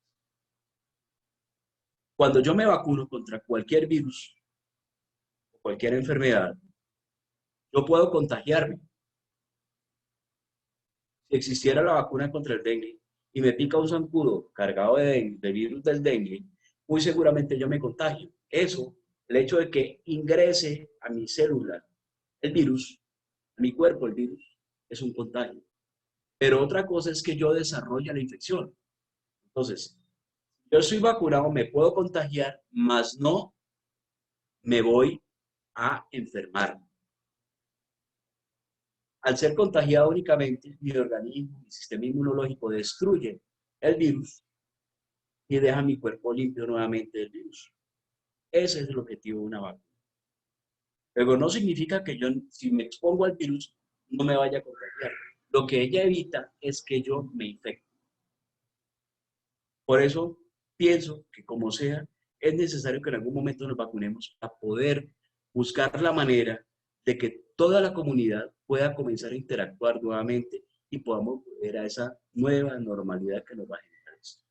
Cuando yo me vacuno contra cualquier virus o cualquier enfermedad, yo puedo contagiarme. Si existiera la vacuna contra el dengue y me pica un zancudo cargado de virus del dengue, muy seguramente yo me contagio. Eso, el hecho de que ingrese a mi célula el virus, a mi cuerpo el virus, es un contagio. Pero otra cosa es que yo desarrolle la infección. Entonces, yo soy vacunado, me puedo contagiar, mas no me voy a enfermar. Al ser contagiado únicamente, mi organismo, mi sistema inmunológico destruye el virus y deja mi cuerpo limpio nuevamente del virus. Ese es el objetivo de una vacuna. Pero no significa que yo, si me expongo al virus, no me vaya a contagiar. Lo que ella evita es que yo me infecte. Por eso pienso que como sea, es necesario que en algún momento nos vacunemos para poder buscar la manera de que toda la comunidad pueda comenzar a interactuar nuevamente y podamos volver a esa nueva normalidad que nos va a generar esto.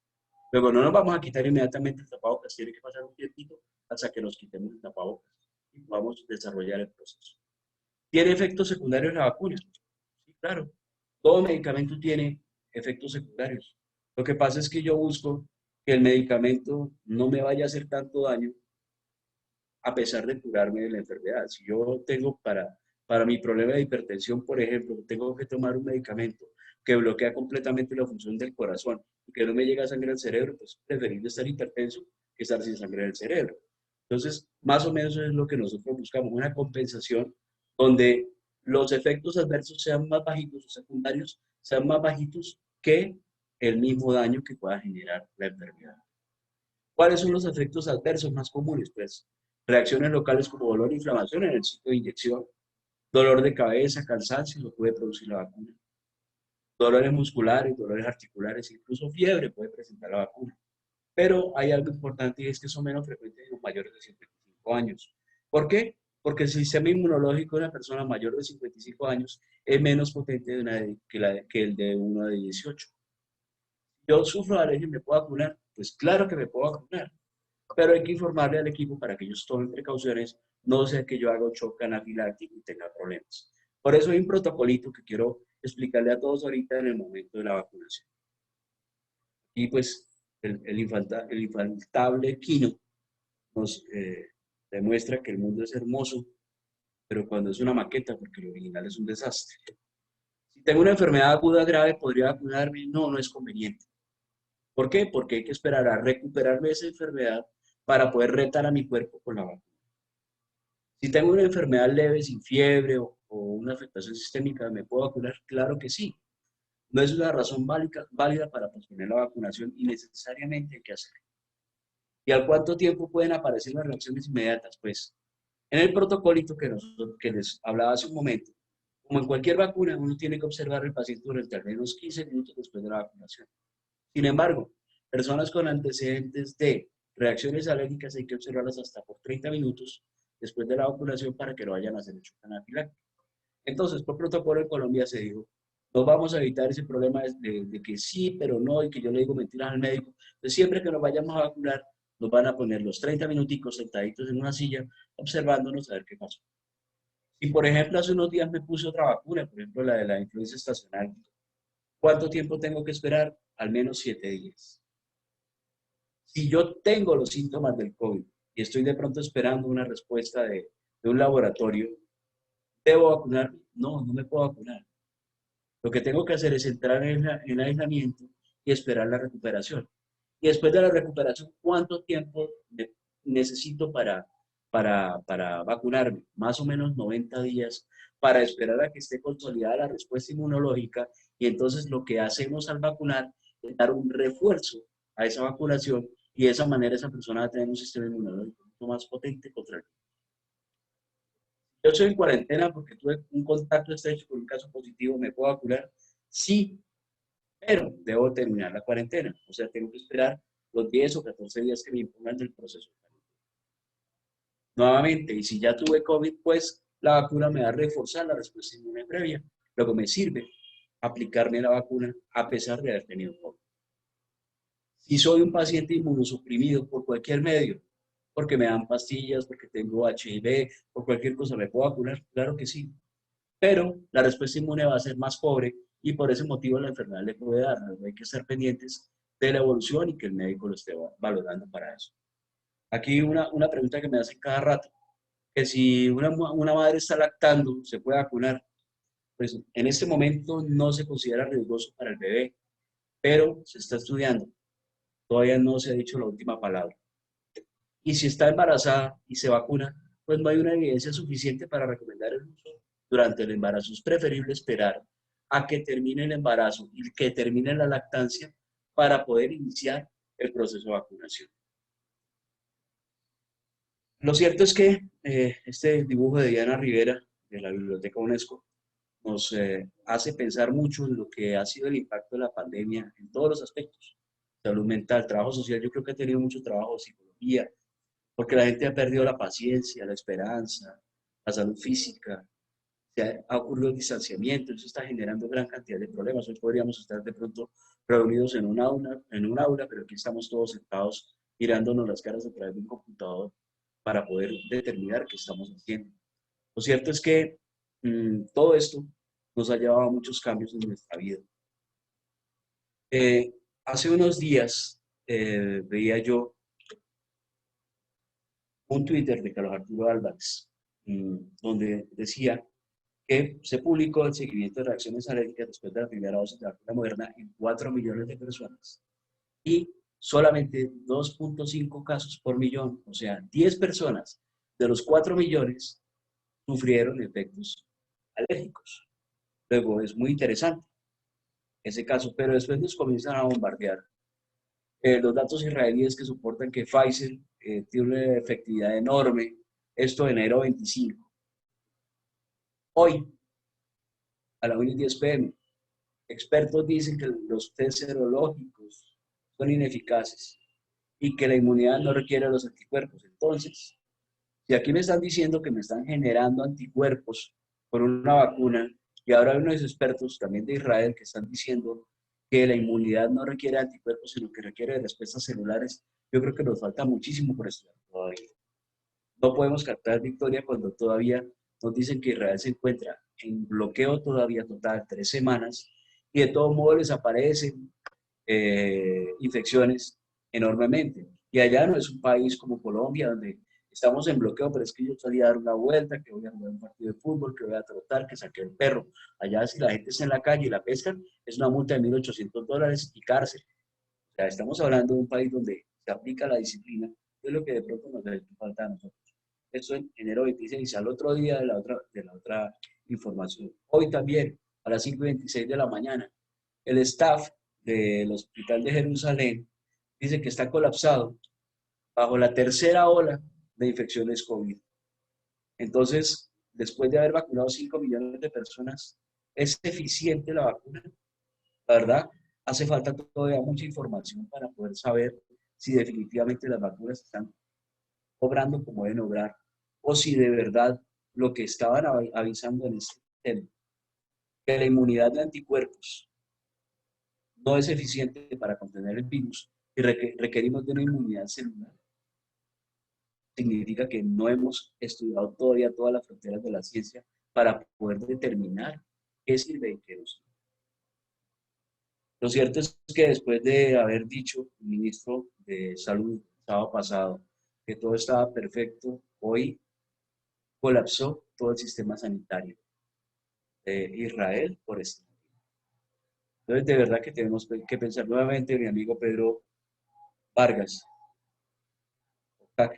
Luego no nos vamos a quitar inmediatamente el tapabocas, tiene que pasar un tiempito hasta que nos quitemos el tapabocas y podamos desarrollar el proceso. ¿Tiene efectos secundarios la vacuna? Sí, claro. Todo medicamento tiene efectos secundarios. Lo que pasa es que yo busco que el medicamento no me vaya a hacer tanto daño a pesar de curarme de la enfermedad. Si yo tengo para mi problema de hipertensión, por ejemplo, tengo que tomar un medicamento que bloquea completamente la función del corazón y que no me llega sangre al cerebro, pues es preferible estar hipertenso que estar sin sangre en el cerebro. Entonces, más o menos es lo que nosotros buscamos, una compensación donde los efectos adversos sean más bajitos o secundarios sean más bajitos que el mismo daño que pueda generar la enfermedad. ¿Cuáles son los efectos adversos más comunes? Pues reacciones locales como dolor e inflamación en el sitio de inyección, dolor de cabeza, cansancio, lo puede producir la vacuna, dolores musculares, dolores articulares, incluso fiebre puede presentar la vacuna. Pero hay algo importante y es que son menos frecuentes en los mayores de 55 años. ¿Por qué? Porque el sistema inmunológico de una persona mayor de 55 años es menos potente que el de uno de 18. ¿Yo sufro de alergia y me puedo vacunar? Pues claro que me puedo vacunar, pero hay que informarle al equipo para que ellos tomen precauciones, no sea que yo haga un shock anafiláctico y tenga problemas. Por eso hay un protocolito que quiero explicarle a todos ahorita en el momento de la vacunación. Y pues el infaltable Quino nos demuestra que el mundo es hermoso, pero cuando es una maqueta, porque el original es un desastre. Si tengo una enfermedad aguda grave, ¿podría vacunarme? No, no es conveniente. ¿Por qué? Porque hay que esperar a recuperarme de esa enfermedad para poder retar a mi cuerpo con la vacuna. Si tengo una enfermedad leve, sin fiebre o una afectación sistémica, ¿me puedo vacunar? Claro que sí. No es una razón válida para posponer la vacunación y necesariamente hay que hacerlo. ¿Y al cuánto tiempo pueden aparecer las reacciones inmediatas? Pues en el protocolito que les hablaba hace un momento, como en cualquier vacuna, uno tiene que observar al paciente durante al menos 15 minutos después de la vacunación. Sin embargo, personas con antecedentes de reacciones alérgicas hay que observarlas hasta por 30 minutos después de la vacunación para que no vayan a hacer el shock anafiláctico. Entonces, por protocolo en Colombia se dijo, nos vamos a evitar ese problema de que sí, pero no, y que yo le digo mentiras al médico. Entonces, siempre que nos vayamos a vacunar, nos van a poner los 30 minuticos sentaditos en una silla, observándonos a ver qué pasó. Y, por ejemplo, hace unos días me puse otra vacuna, por ejemplo, la de la influenza estacional. ¿Cuánto tiempo tengo que esperar? Al menos 7 días. Si yo tengo los síntomas del COVID y estoy de pronto esperando una respuesta de un laboratorio, ¿debo vacunarme? No, no me puedo vacunar. Lo que tengo que hacer es entrar en aislamiento y esperar la recuperación. Y después de la recuperación, ¿cuánto tiempo necesito para vacunarme? Más o menos 90 días para esperar a que esté consolidada la respuesta inmunológica y entonces lo que hacemos al vacunar es dar un refuerzo a esa vacunación y de esa manera esa persona va a tener un sistema inmunológico mucho más potente contra el virus. Yo estoy en cuarentena porque tuve un contacto estrecho con un caso positivo, ¿me puedo vacunar? Sí, pero debo terminar la cuarentena. O sea, tengo que esperar los 10 o 14 días que me impongan del proceso. Nuevamente, y si ya tuve COVID, pues la vacuna me va a reforzar la respuesta inmune previa. Luego me sirve aplicarme la vacuna a pesar de haber tenido COVID. Si soy un paciente inmunosuprimido por cualquier medio, porque me dan pastillas, porque tengo HIV, por cualquier cosa, ¿me puedo vacunar? Claro que sí. Pero la respuesta inmune va a ser más pobre y por ese motivo la enfermedad le puede dar. Hay que estar pendientes de la evolución y que el médico lo esté valorando para eso. Aquí una pregunta que me hacen cada rato, que si una madre está lactando, ¿se puede vacunar? Pues en este momento no se considera riesgoso para el bebé, pero se está estudiando. Todavía no se ha dicho la última palabra. Y si está embarazada y se vacuna, pues no hay una evidencia suficiente para recomendar el uso durante el embarazo. Es preferible esperar a que termine el embarazo y que termine la lactancia para poder iniciar el proceso de vacunación. Lo cierto es que este dibujo de Diana Rivera de la Biblioteca UNESCO nos hace pensar mucho en lo que ha sido el impacto de la pandemia en todos los aspectos. Salud mental, trabajo social, yo creo que ha tenido mucho trabajo, psicología, porque la gente ha perdido la paciencia, la esperanza, la salud física, ha ocurrido el distanciamiento, eso está generando gran cantidad de problemas. Hoy podríamos estar de pronto reunidos en un aula, pero aquí estamos todos sentados mirándonos las caras a través de un computador para poder determinar qué estamos haciendo. Lo cierto es que Todo esto nos ha llevado a muchos cambios en nuestra vida. Hace unos días veía yo un Twitter de Carlos Arturo Álvarez, donde decía que se publicó el seguimiento de reacciones alérgicas después de la primera dosis de vacuna Moderna en 4 millones de personas y solamente 2.5 casos por millón, o sea, 10 personas de los 4 millones sufrieron efectos alérgicos. Luego es muy interesante ese caso, pero después nos comienzan a bombardear los datos israelíes que soportan que Pfizer tiene una efectividad enorme, esto de enero 25. Hoy, a la 1:10 p.m., expertos dicen que los test serológicos son ineficaces y que la inmunidad no requiere los anticuerpos. Entonces, si aquí me están diciendo que me están generando anticuerpos por una vacuna, y ahora hay unos expertos también de Israel que están diciendo que la inmunidad no requiere anticuerpos, sino que requiere respuestas celulares, yo creo que nos falta muchísimo por estudiar todavía. No podemos captar victoria cuando todavía nos dicen que Israel se encuentra en bloqueo todavía total 3 semanas y de todos modos les aparecen infecciones enormemente. Y allá no es un país como Colombia, donde estamos en bloqueo, pero es que yo salí a dar una vuelta, que voy a jugar un partido de fútbol, que voy a trotar, que saqué el perro. Allá si la gente está en la calle y la pescan, es una multa de $1.800 y cárcel. O sea, estamos hablando de un país donde se aplica la disciplina, es lo que de pronto nos falta a nosotros. Esto en enero 26, al otro día de la otra información. Hoy también, a las 5:26 de la mañana, el staff del Hospital de Jerusalén dice que está colapsado bajo la tercera ola de infecciones COVID. Entonces, después de haber vacunado 5 millones de personas, ¿es eficiente la vacuna? La verdad, hace falta todavía mucha información para poder saber si definitivamente las vacunas están obrando como deben obrar o si de verdad lo que estaban avisando en este tema, que la inmunidad de anticuerpos no es eficiente para contener el virus y requerimos de una inmunidad celular, significa que no hemos estudiado todavía todas las fronteras de la ciencia para poder determinar qué sirve y qué no sirve. Lo cierto es que después de haber dicho el ministro de Salud el sábado pasado que todo estaba perfecto, hoy colapsó todo el sistema sanitario de Israel por esto. Entonces, de verdad que tenemos que pensar nuevamente, mi amigo Pedro Vargas,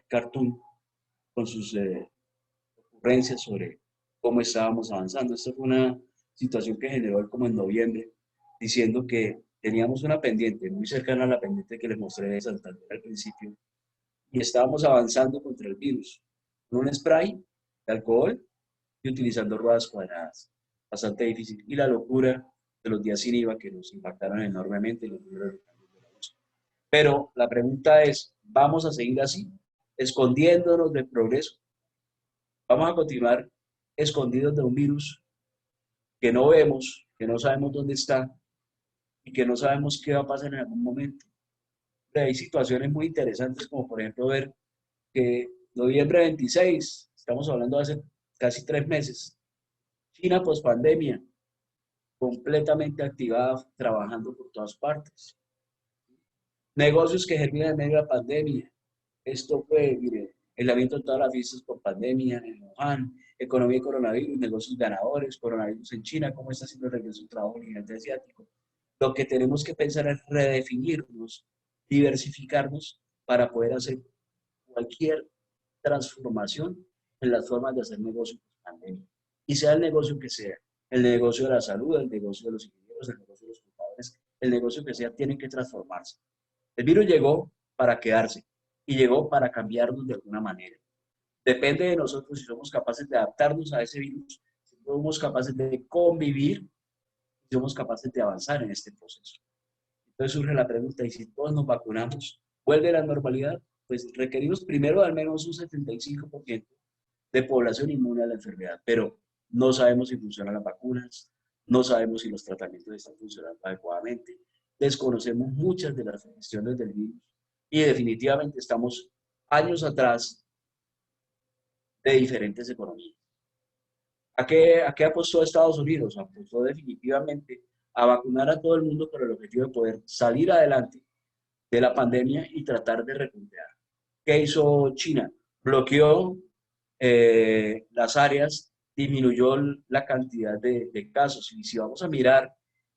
Cartoon, con sus ocurrencias sobre cómo estábamos avanzando. Esta fue una situación que generó él como en noviembre, diciendo que teníamos una pendiente muy cercana a la pendiente que les mostré de Santander al principio, y estábamos avanzando contra el virus con un spray de alcohol y utilizando ruedas cuadradas. Bastante difícil. Y la locura de los días sin IVA que nos impactaron enormemente. Pero la pregunta es, ¿vamos a seguir así, escondiéndonos del progreso? ¿Vamos a continuar escondidos de un virus que no vemos, que no sabemos dónde está y que no sabemos qué va a pasar en algún momento? Hay situaciones muy interesantes, como por ejemplo ver que noviembre 26, estamos hablando de hace casi 3 meses, China pospandemia, completamente activada, trabajando por todas partes. Negocios que germinan en medio de la pandemia. Esto fue, mire, aislamiento de todas las fiestas por pandemia en Wuhan, economía y coronavirus, negocios ganadores, coronavirus en China, cómo está haciendo el regreso del trabajo en el gigante asiático. Lo que tenemos que pensar es redefinirnos, diversificarnos para poder hacer cualquier transformación en las formas de hacer negocio por pandemia. Y sea el negocio que sea, el negocio de la salud, el negocio de los ingenieros, el negocio de los contadores, el negocio que sea, tiene que transformarse. El virus llegó para quedarse y llegó para cambiarnos de alguna manera. Depende de nosotros si somos capaces de adaptarnos a ese virus, si somos capaces de convivir, si somos capaces de avanzar en este proceso. Entonces surge la pregunta, ¿y si todos nos vacunamos, vuelve la normalidad? Pues requerimos primero al menos un 75% de población inmune a la enfermedad, pero no sabemos si funcionan las vacunas, no sabemos si los tratamientos están funcionando adecuadamente, desconocemos muchas de las gestiones del virus y definitivamente estamos años atrás de diferentes economías. a qué apostó Estados Unidos? Apostó definitivamente a vacunar a todo el mundo con el objetivo de poder salir adelante de la pandemia y tratar de repuntear. ¿Qué hizo China? Bloqueó las áreas, disminuyó la cantidad de casos. Y si vamos a mirar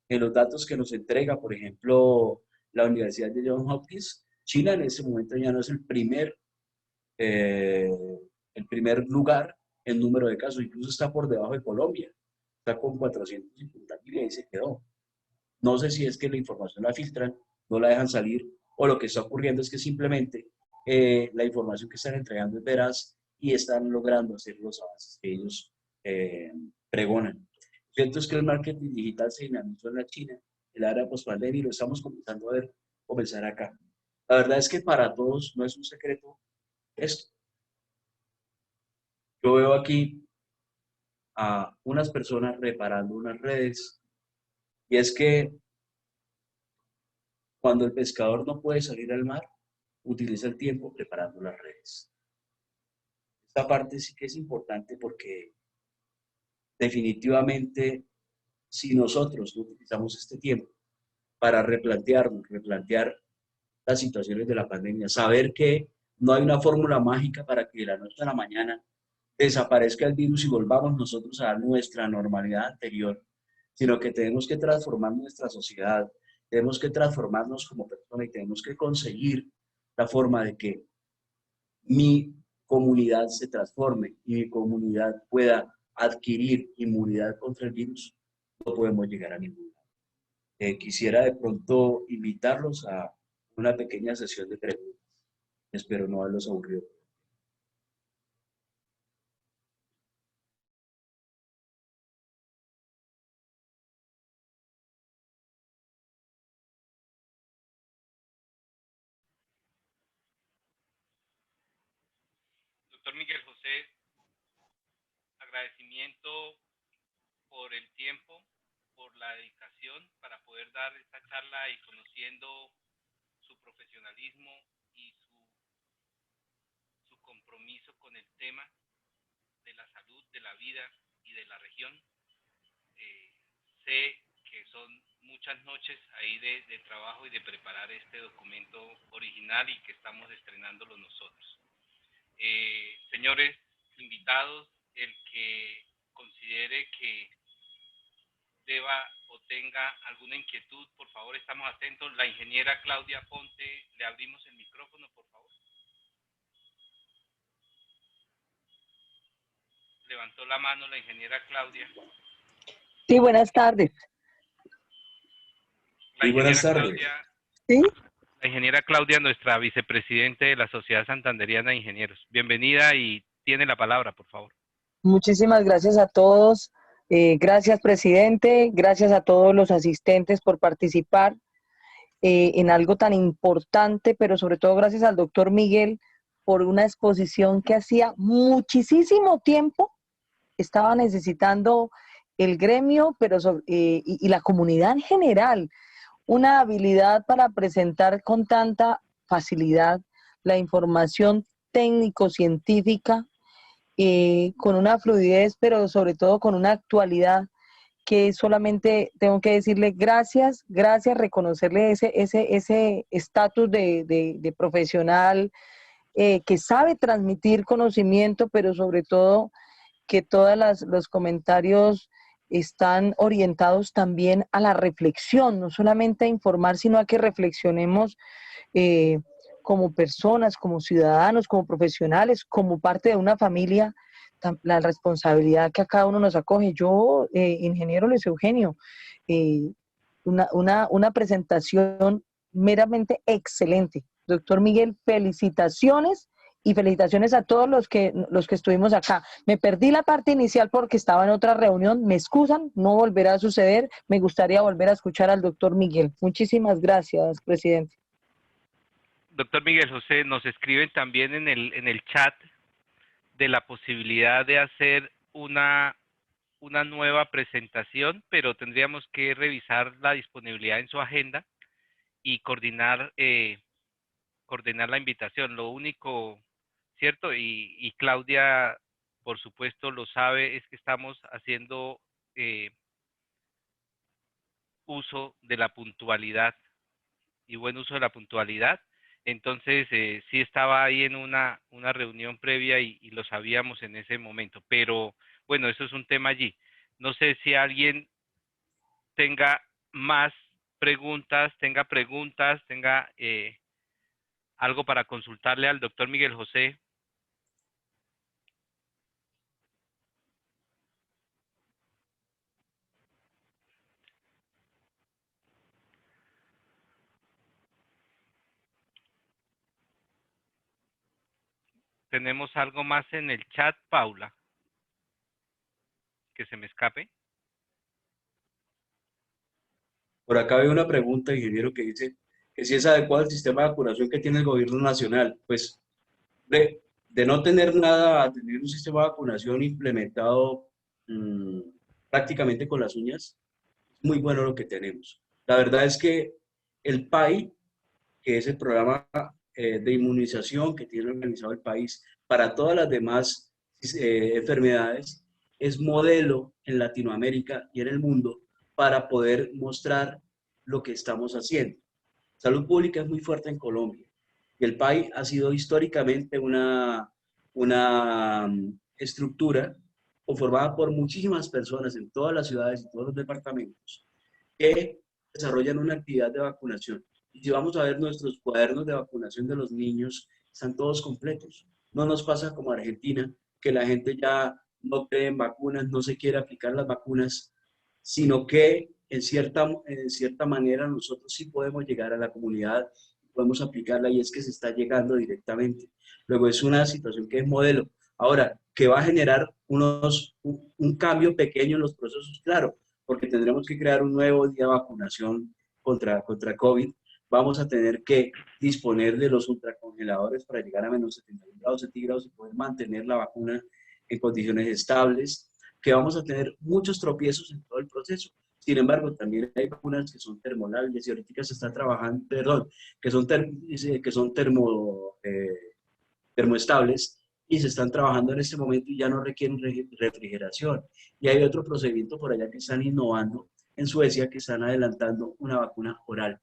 en los datos que nos entrega, por ejemplo, la Universidad de Johns Hopkins, China en ese momento ya no es eh, el primer lugar en número de casos, incluso está por debajo de Colombia, está con 450.000 y ahí se quedó. No sé si es que la información la filtran, no la dejan salir, o lo que está ocurriendo es que simplemente la información que están entregando es veraz y están logrando hacer los avances que ellos eh, pregonan. Cierto es que el marketing digital se dinamizó en la China, el área post-pandemia, y lo estamos comenzando a ver comenzar acá. La verdad es que para todos no es un secreto esto. Yo veo aquí a unas personas reparando unas redes, y es que cuando el pescador no puede salir al mar, utiliza el tiempo preparando las redes. Esta parte sí que es importante porque definitivamente si nosotros no utilizamos este tiempo para replantearnos, replantear las situaciones de la pandemia, saber que no hay una fórmula mágica para que de la noche a la mañana desaparezca el virus y volvamos nosotros a nuestra normalidad anterior, sino que tenemos que transformar nuestra sociedad, tenemos que transformarnos como personas y tenemos que conseguir la forma de que mi comunidad se transforme y mi comunidad pueda adquirir inmunidad contra el virus, no podemos llegar a ningún lado. Quisiera de pronto invitarlos a una pequeña sesión de preguntas. Espero no haberlos aburrido. Doctor Miguel José, agradecimiento por el tiempo, por la dedicación para poder dar esta charla y conociendo su profesionalismo y su compromiso con el tema de la salud, de la vida y de la región. Eh, Sé que son muchas noches ahí de trabajo y de preparar este documento original y que estamos estrenándolo nosotros. Señores invitados, el que considere que deba o tenga alguna inquietud, por favor, estamos atentos. La ingeniera Claudia Ponte, le abrimos el micrófono, por favor. Levantó la mano la ingeniera Claudia. Sí, buenas tardes. La Muy buenas ingeniera tardes. Claudia, ¿Sí? la ingeniera Claudia, nuestra vicepresidente de la Sociedad Santanderiana de Ingenieros. Bienvenida y tiene la palabra, por favor. Muchísimas gracias a todos. Gracias, presidente. Gracias a todos los asistentes por participar en algo tan importante, pero sobre todo gracias al doctor Miguel por una exposición que hacía muchísimo tiempo estaba necesitando el gremio, pero y la comunidad en general. Una habilidad para presentar con tanta facilidad la información técnico-científica, con una fluidez, pero sobre todo con una actualidad que solamente tengo que decirle gracias, gracias, reconocerle ese estatus de profesional que sabe transmitir conocimiento, pero sobre todo que todos los comentarios están orientados también a la reflexión, no solamente a informar, sino a que reflexionemos como personas, como ciudadanos, como profesionales, como parte de una familia, la responsabilidad que a cada uno nos acoge. Yo, ingeniero Luis Eugenio, eh, una presentación meramente excelente. Doctor Miguel, felicitaciones y felicitaciones a todos los que estuvimos acá. Me perdí la parte inicial porque estaba en otra reunión, me excusan, no volverá a suceder. Me gustaría volver a escuchar al doctor Miguel. Muchísimas gracias, presidente. Doctor Miguel José, nos escriben también en el chat de la posibilidad de hacer una nueva presentación, pero tendríamos que revisar la disponibilidad en su agenda y coordinar la invitación. Lo único, ¿cierto? Y Claudia por supuesto lo sabe, es que estamos haciendo uso de la puntualidad y buen uso de la puntualidad. Entonces, sí estaba ahí en una reunión previa y lo sabíamos en ese momento, pero bueno, eso es un tema allí. No sé si alguien tenga más preguntas, tenga algo para consultarle al doctor Miguel José. ¿Tenemos algo más en el chat, Paula? Que se me escape. Por acá veo una pregunta, ingeniero, que dice que si es adecuado el sistema de vacunación que tiene el gobierno nacional. Pues de no tener nada a tener un sistema de vacunación implementado mm, prácticamente con las uñas, es muy bueno lo que tenemos. La verdad es que el PAI, que es el programa de inmunización que tiene organizado el país para todas las demás enfermedades, es modelo en Latinoamérica y en el mundo para poder mostrar lo que estamos haciendo. Salud pública es muy fuerte en Colombia y el PAI ha sido históricamente una estructura conformada por muchísimas personas en todas las ciudades y todos los departamentos que desarrollan una actividad de vacunación. Y si vamos a ver nuestros cuadernos de vacunación de los niños, están todos completos. No nos pasa como Argentina, que la gente ya no cree en vacunas, no se quiere aplicar las vacunas, sino que en cierta manera nosotros sí podemos llegar a la comunidad, podemos aplicarla y es que se está llegando directamente. Luego es una situación que es modelo. Ahora, que va a generar un cambio pequeño en los procesos, claro, porque tendremos que crear un nuevo día de vacunación contra COVID. Vamos a tener que disponer de los ultracongeladores para llegar a menos 71 grados centígrados y poder mantener la vacuna en condiciones estables, que vamos a tener muchos tropiezos en todo el proceso. Sin embargo, también hay vacunas que son termolables y ahorita se está trabajando, perdón, que son termoestables y se están trabajando en este momento y ya no requieren refrigeración. Y hay otro procedimiento por allá que están innovando en Suecia, que están adelantando una vacuna oral.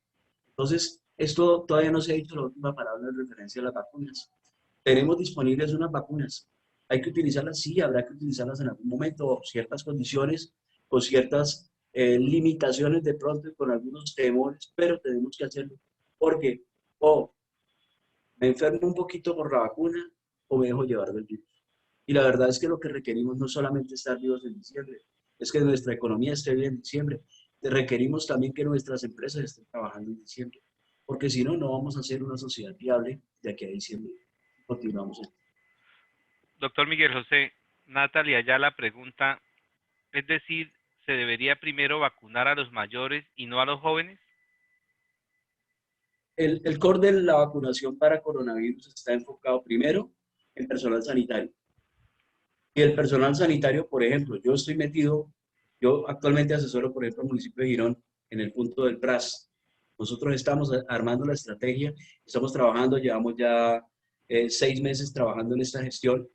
Entonces, esto todavía no se ha dicho la última palabra en referencia a las vacunas. Tenemos disponibles unas vacunas. Hay que utilizarlas, sí, habrá que utilizarlas en algún momento, o ciertas condiciones, con ciertas limitaciones de pronto y con algunos temores, pero tenemos que hacerlo porque o me enfermo un poquito por la vacuna o me dejo llevar del virus. Y la verdad es que lo que requerimos no es solamente estar vivos en diciembre, es que nuestra economía esté bien en diciembre. Requerimos también que nuestras empresas estén trabajando en diciembre, porque si no, no vamos a ser una sociedad viable de aquí a diciembre. Continuamos. Doctor Miguel José, Natalia ya la pregunta, es decir, ¿se debería primero vacunar a los mayores y no a los jóvenes? El core de la vacunación para coronavirus está enfocado primero en personal sanitario. Y el personal sanitario, por ejemplo, yo actualmente asesoro, por ejemplo, al municipio de Girón en el punto del PRAS. Nosotros estamos armando la estrategia, estamos trabajando, llevamos ya 6 meses trabajando en esta gestión.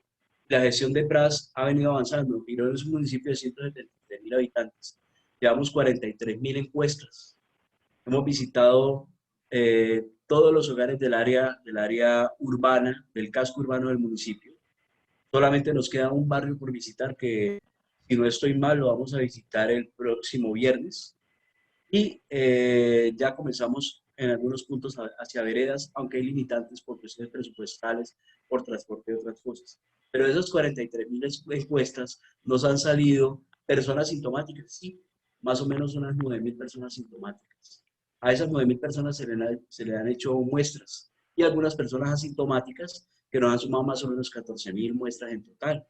La gestión de PRAS ha venido avanzando. Girón es un municipio de 173.000 habitantes. Llevamos 43.000 encuestas. Hemos visitado todos los hogares del área urbana, del casco urbano del municipio. Solamente nos queda un barrio por visitar que, si no estoy mal, lo vamos a visitar el próximo viernes. Y ya comenzamos en algunos puntos hacia veredas, aunque hay limitantes por cuestiones presupuestales, por transporte y otras cosas. Pero de esas 43.000 encuestas nos han salido personas sintomáticas, sí, más o menos unas 9.000 personas sintomáticas. A esas 9.000 personas se le han hecho muestras y algunas personas asintomáticas que nos han sumado más o menos 14.000 muestras en total.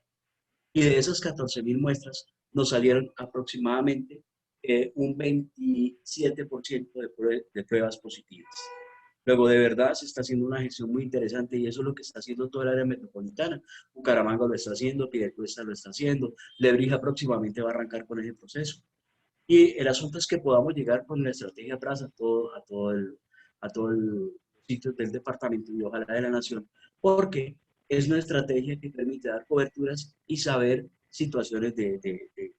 Y de esas 14.000 muestras nos salieron aproximadamente un 27% de pruebas positivas. Luego, de verdad, se está haciendo una gestión muy interesante y eso es lo que está haciendo toda el área metropolitana. Bucaramanga lo está haciendo, Piedecuesta lo está haciendo, Lebrija próximamente va a arrancar con ese proceso. Y el asunto es que podamos llegar con la estrategia atrás a todo el sitio del departamento y ojalá de la nación, porque es una estrategia que permite dar coberturas y saber situaciones de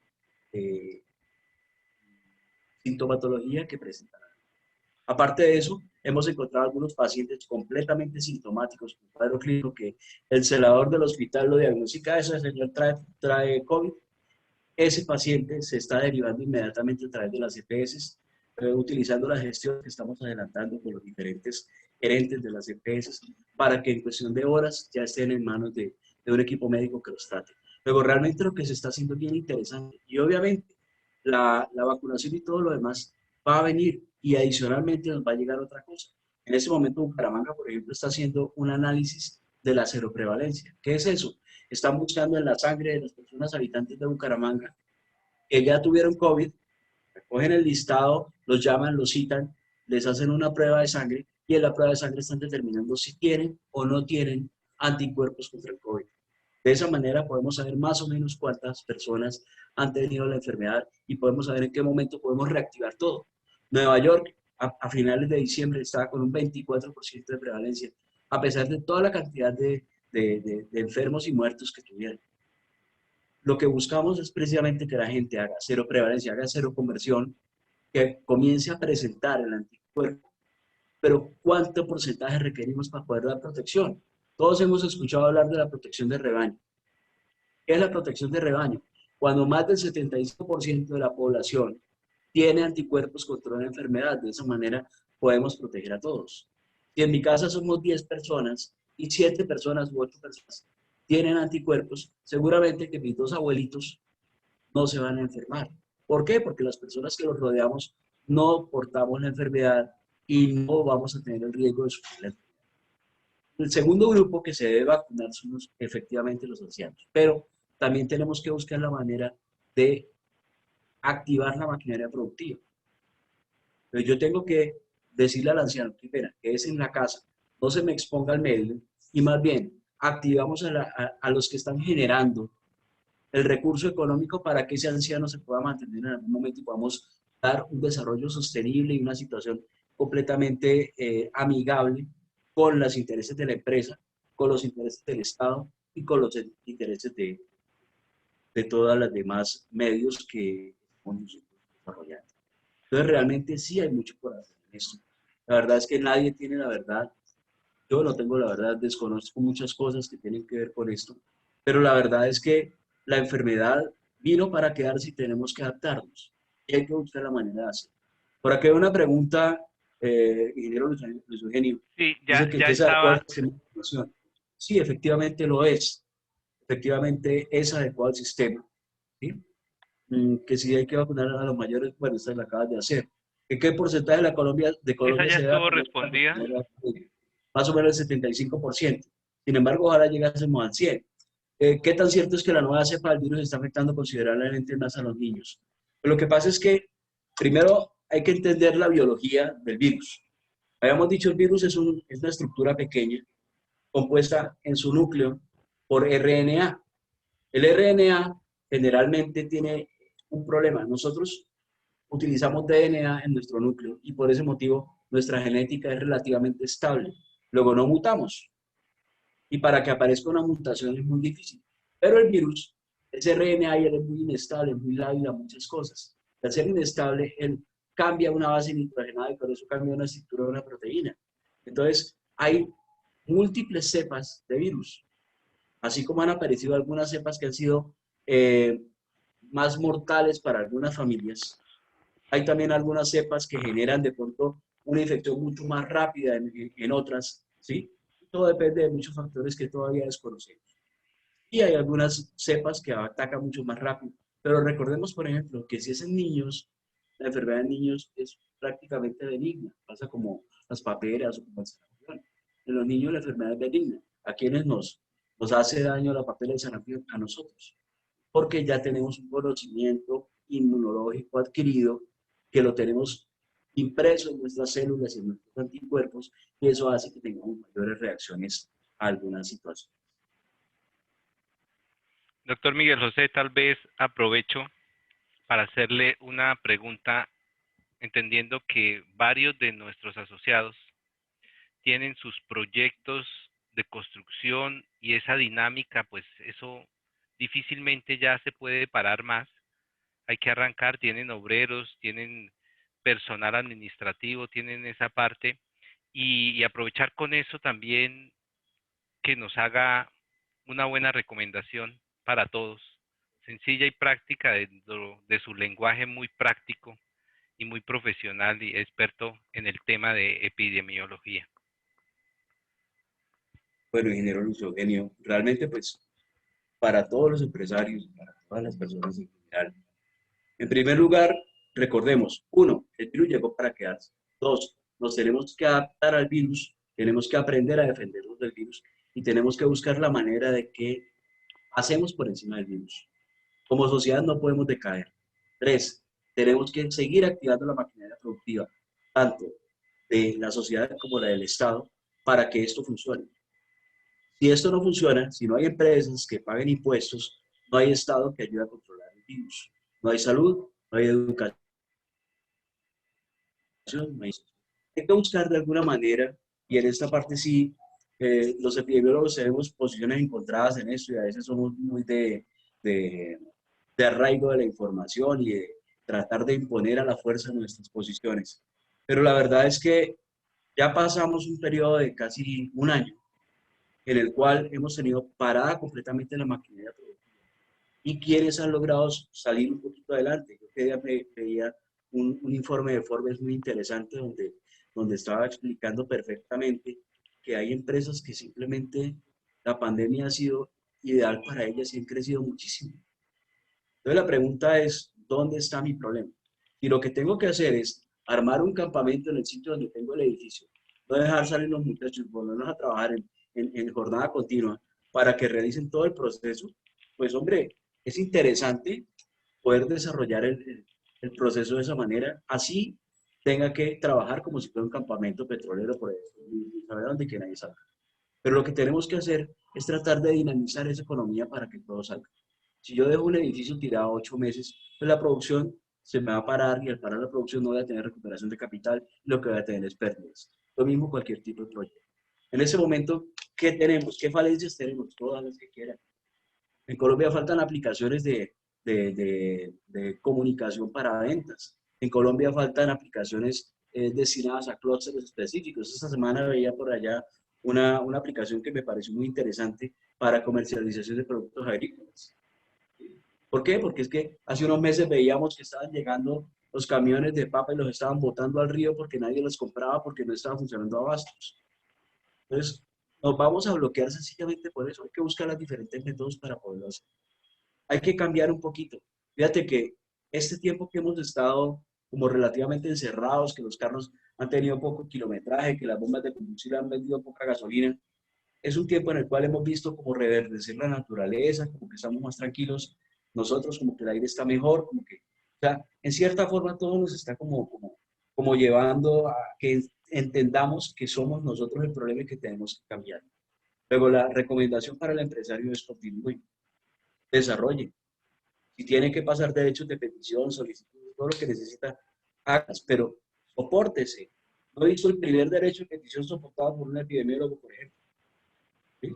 sintomatología que presentan. Aparte de eso, hemos encontrado algunos pacientes completamente sintomáticos con cuadro clínico que el celador del hospital lo diagnostica, ese señor trae COVID. Ese paciente se está derivando inmediatamente a través de las EPS, utilizando la gestión que estamos adelantando con los diferentes gerentes de las EPS, para que en cuestión de horas ya estén en manos de un equipo médico que los trate. Luego, realmente lo que se está haciendo es bien interesante. Y obviamente, la vacunación y todo lo demás va a venir y adicionalmente nos va a llegar otra cosa. En este momento, Bucaramanga, por ejemplo, está haciendo un análisis de la seroprevalencia. ¿Qué es eso? Están buscando en la sangre de las personas habitantes de Bucaramanga que ya tuvieron COVID, recogen el listado, los llaman, los citan, les hacen una prueba de sangre y en la prueba de sangre están determinando si tienen o no tienen anticuerpos contra el COVID. De esa manera podemos saber más o menos cuántas personas han tenido la enfermedad y podemos saber en qué momento podemos reactivar todo. Nueva York a finales de diciembre estaba con un 24% de prevalencia, a pesar de toda la cantidad de enfermos y muertos que tuvieron. Lo que buscamos es precisamente que la gente haga cero prevalencia, haga cero conversión, que comience a presentar el anticuerpo. Pero ¿cuánto porcentaje requerimos para poder dar protección? Todos hemos escuchado hablar de la protección de rebaño. ¿Qué es la protección de rebaño? Cuando más del 75% de la población tiene anticuerpos contra una enfermedad, de esa manera podemos proteger a todos. Si en mi casa somos 10 personas y 7 personas u 8 personas tienen anticuerpos, seguramente que mis 2 abuelitos no se van a enfermar. ¿Por qué? Porque las personas que los rodeamos no portamos la enfermedad y no vamos a tener el riesgo de sufrir la enfermedad. El segundo grupo que se debe vacunar son efectivamente los ancianos, pero también tenemos que buscar la manera de activar la maquinaria productiva. Entonces yo tengo que decirle al anciano, primero, que es en la casa, no se me exponga al medio y más bien activamos a los que están generando el recurso económico para que ese anciano se pueda mantener en algún momento y podamos dar un desarrollo sostenible y una situación completamente amigable con los intereses de la empresa, con los intereses del Estado y con los intereses de todas las demás medios que estamos desarrollando. Entonces, realmente sí hay mucho por hacer en esto. La verdad es que nadie tiene la verdad. Yo no tengo la verdad, desconozco muchas cosas que tienen que ver con esto, pero la verdad es que la enfermedad vino para quedarse y tenemos que adaptarnos. Y hay que buscar la manera de hacerlo. Por aquí hay una pregunta, ingeniero Luis Eugenio. Sí, Dice que ya es adecuado estaba. el sistema de información. Sí, efectivamente lo es. Efectivamente es adecuado el sistema. ¿Sí? Que si hay que vacunar a los mayores, bueno, esta la acabas de hacer. ¿Qué porcentaje de Esa Colombia ya se debe estuvo vacunar para respondida. tener la vacuna? Más o menos el 75%. Sin embargo, ojalá llegásemos al 100%. ¿Qué tan cierto es que la nueva cepa del virus está afectando considerablemente más a los niños? Pues lo que pasa es que, primero, hay que entender la biología del virus. Habíamos dicho, el virus es una estructura pequeña, compuesta en su núcleo por RNA. El RNA generalmente tiene un problema. Nosotros utilizamos DNA en nuestro núcleo y por ese motivo nuestra genética es relativamente estable. Luego no mutamos y para que aparezca una mutación es muy difícil. Pero el virus, ese RNA y él es muy inestable, es muy lábil a muchas cosas. Al ser inestable, él cambia una base nitrogenada y por eso cambia una estructura de una proteína. Entonces, hay múltiples cepas de virus, así como han aparecido algunas cepas que han sido más mortales para algunas familias. Hay también algunas cepas que generan de pronto una infección mucho más rápida en otras, ¿sí? Todo depende de muchos factores que todavía desconocemos. Y hay algunas cepas que atacan mucho más rápido. Pero recordemos, por ejemplo, que si es en niños, la enfermedad en niños es prácticamente benigna. Pasa como las paperas o como el sarampión. En los niños la enfermedad es benigna. ¿A quienes nos hace daño la papera de sarampión? A nosotros. Porque ya tenemos un conocimiento inmunológico adquirido que lo tenemos impreso en nuestras células y en nuestros anticuerpos, y eso hace que tengamos mayores reacciones a alguna situación. Doctor Miguel José, tal vez aprovecho para hacerle una pregunta, entendiendo que varios de nuestros asociados tienen sus proyectos de construcción y esa dinámica, pues eso difícilmente ya se puede parar más. Hay que arrancar, tienen obreros, tienen personal administrativo, tienen esa parte y aprovechar con eso también que nos haga una buena recomendación para todos, sencilla y práctica dentro de su lenguaje muy práctico y muy profesional y experto en el tema de epidemiología. Bueno, ingeniero Luis Eugenio, realmente pues para todos los empresarios, para todas las personas en general, en primer lugar, recordemos, uno, el virus llegó para quedarse. Dos, nos tenemos que adaptar al virus, tenemos que aprender a defendernos del virus y tenemos que buscar la manera de que hacemos por encima del virus. Como sociedad no podemos decaer. Tres, tenemos que seguir activando la maquinaria productiva, tanto de la sociedad como la del Estado, para que esto funcione. Si esto no funciona, si no hay empresas que paguen impuestos, no hay Estado que ayude a controlar el virus. No hay salud, no hay educación, no hay... Hay que buscar de alguna manera, y en esta parte sí, los epidemiólogos tenemos posiciones encontradas en esto y a veces somos muy de arraigo de la información y de tratar de imponer a la fuerza nuestras posiciones. Pero la verdad es que ya pasamos un periodo de casi un año en el cual hemos tenido parada completamente la maquinaria productiva. ¿Y quienes han logrado salir un poquito adelante? Yo que día me veía un informe de Forbes muy interesante donde estaba explicando perfectamente que hay empresas que simplemente la pandemia ha sido ideal para ellas y han crecido muchísimo. Entonces la pregunta es, ¿dónde está mi problema? Si lo que tengo que hacer es armar un campamento en el sitio donde tengo el edificio, no dejar salir los muchachos, ponernos a trabajar en jornada continua para que realicen todo el proceso, pues hombre, es interesante poder desarrollar el proceso de esa manera, así tenga que trabajar como si fuera un campamento petrolero, por ejemplo, y saber dónde que nadie salga. Pero lo que tenemos que hacer es tratar de dinamizar esa economía para que todo salga. Si yo dejo un edificio tirado 8 meses, pues la producción se me va a parar y al parar la producción no voy a tener recuperación de capital, lo que voy a tener es pérdidas. Lo mismo cualquier tipo de proyecto. En ese momento, ¿qué tenemos? ¿Qué falencias tenemos? Todas las que quieran. En Colombia faltan aplicaciones de comunicación para ventas. En Colombia faltan aplicaciones destinadas a clústeres específicos. Esta semana veía por allá una aplicación que me pareció muy interesante para comercialización de productos agrícolas. ¿Por qué? Porque es que hace unos meses veíamos que estaban llegando los camiones de papa y los estaban botando al río porque nadie los compraba porque no estaban funcionando abastos. Entonces, nos vamos a bloquear sencillamente por eso. Hay que buscar los diferentes métodos para poderlo hacer. Hay que cambiar un poquito. Fíjate que este tiempo que hemos estado como relativamente encerrados, que los carros han tenido poco kilometraje, que las bombas de combustible han vendido poca gasolina, es un tiempo en el cual hemos visto como reverdecer la naturaleza, como que estamos más tranquilos nosotros, como que el aire está mejor, como que, o sea, en cierta forma todo nos está como llevando a que entendamos que somos nosotros el problema y que tenemos que cambiar. Luego, la recomendación para el empresario es continúe, desarrolle. Si tiene que pasar derechos de petición, solicitud, todo lo que necesita, hagas, pero sopórtese. No hizo el primer derecho de petición soportado por un epidemiólogo, por ejemplo. ¿Sí?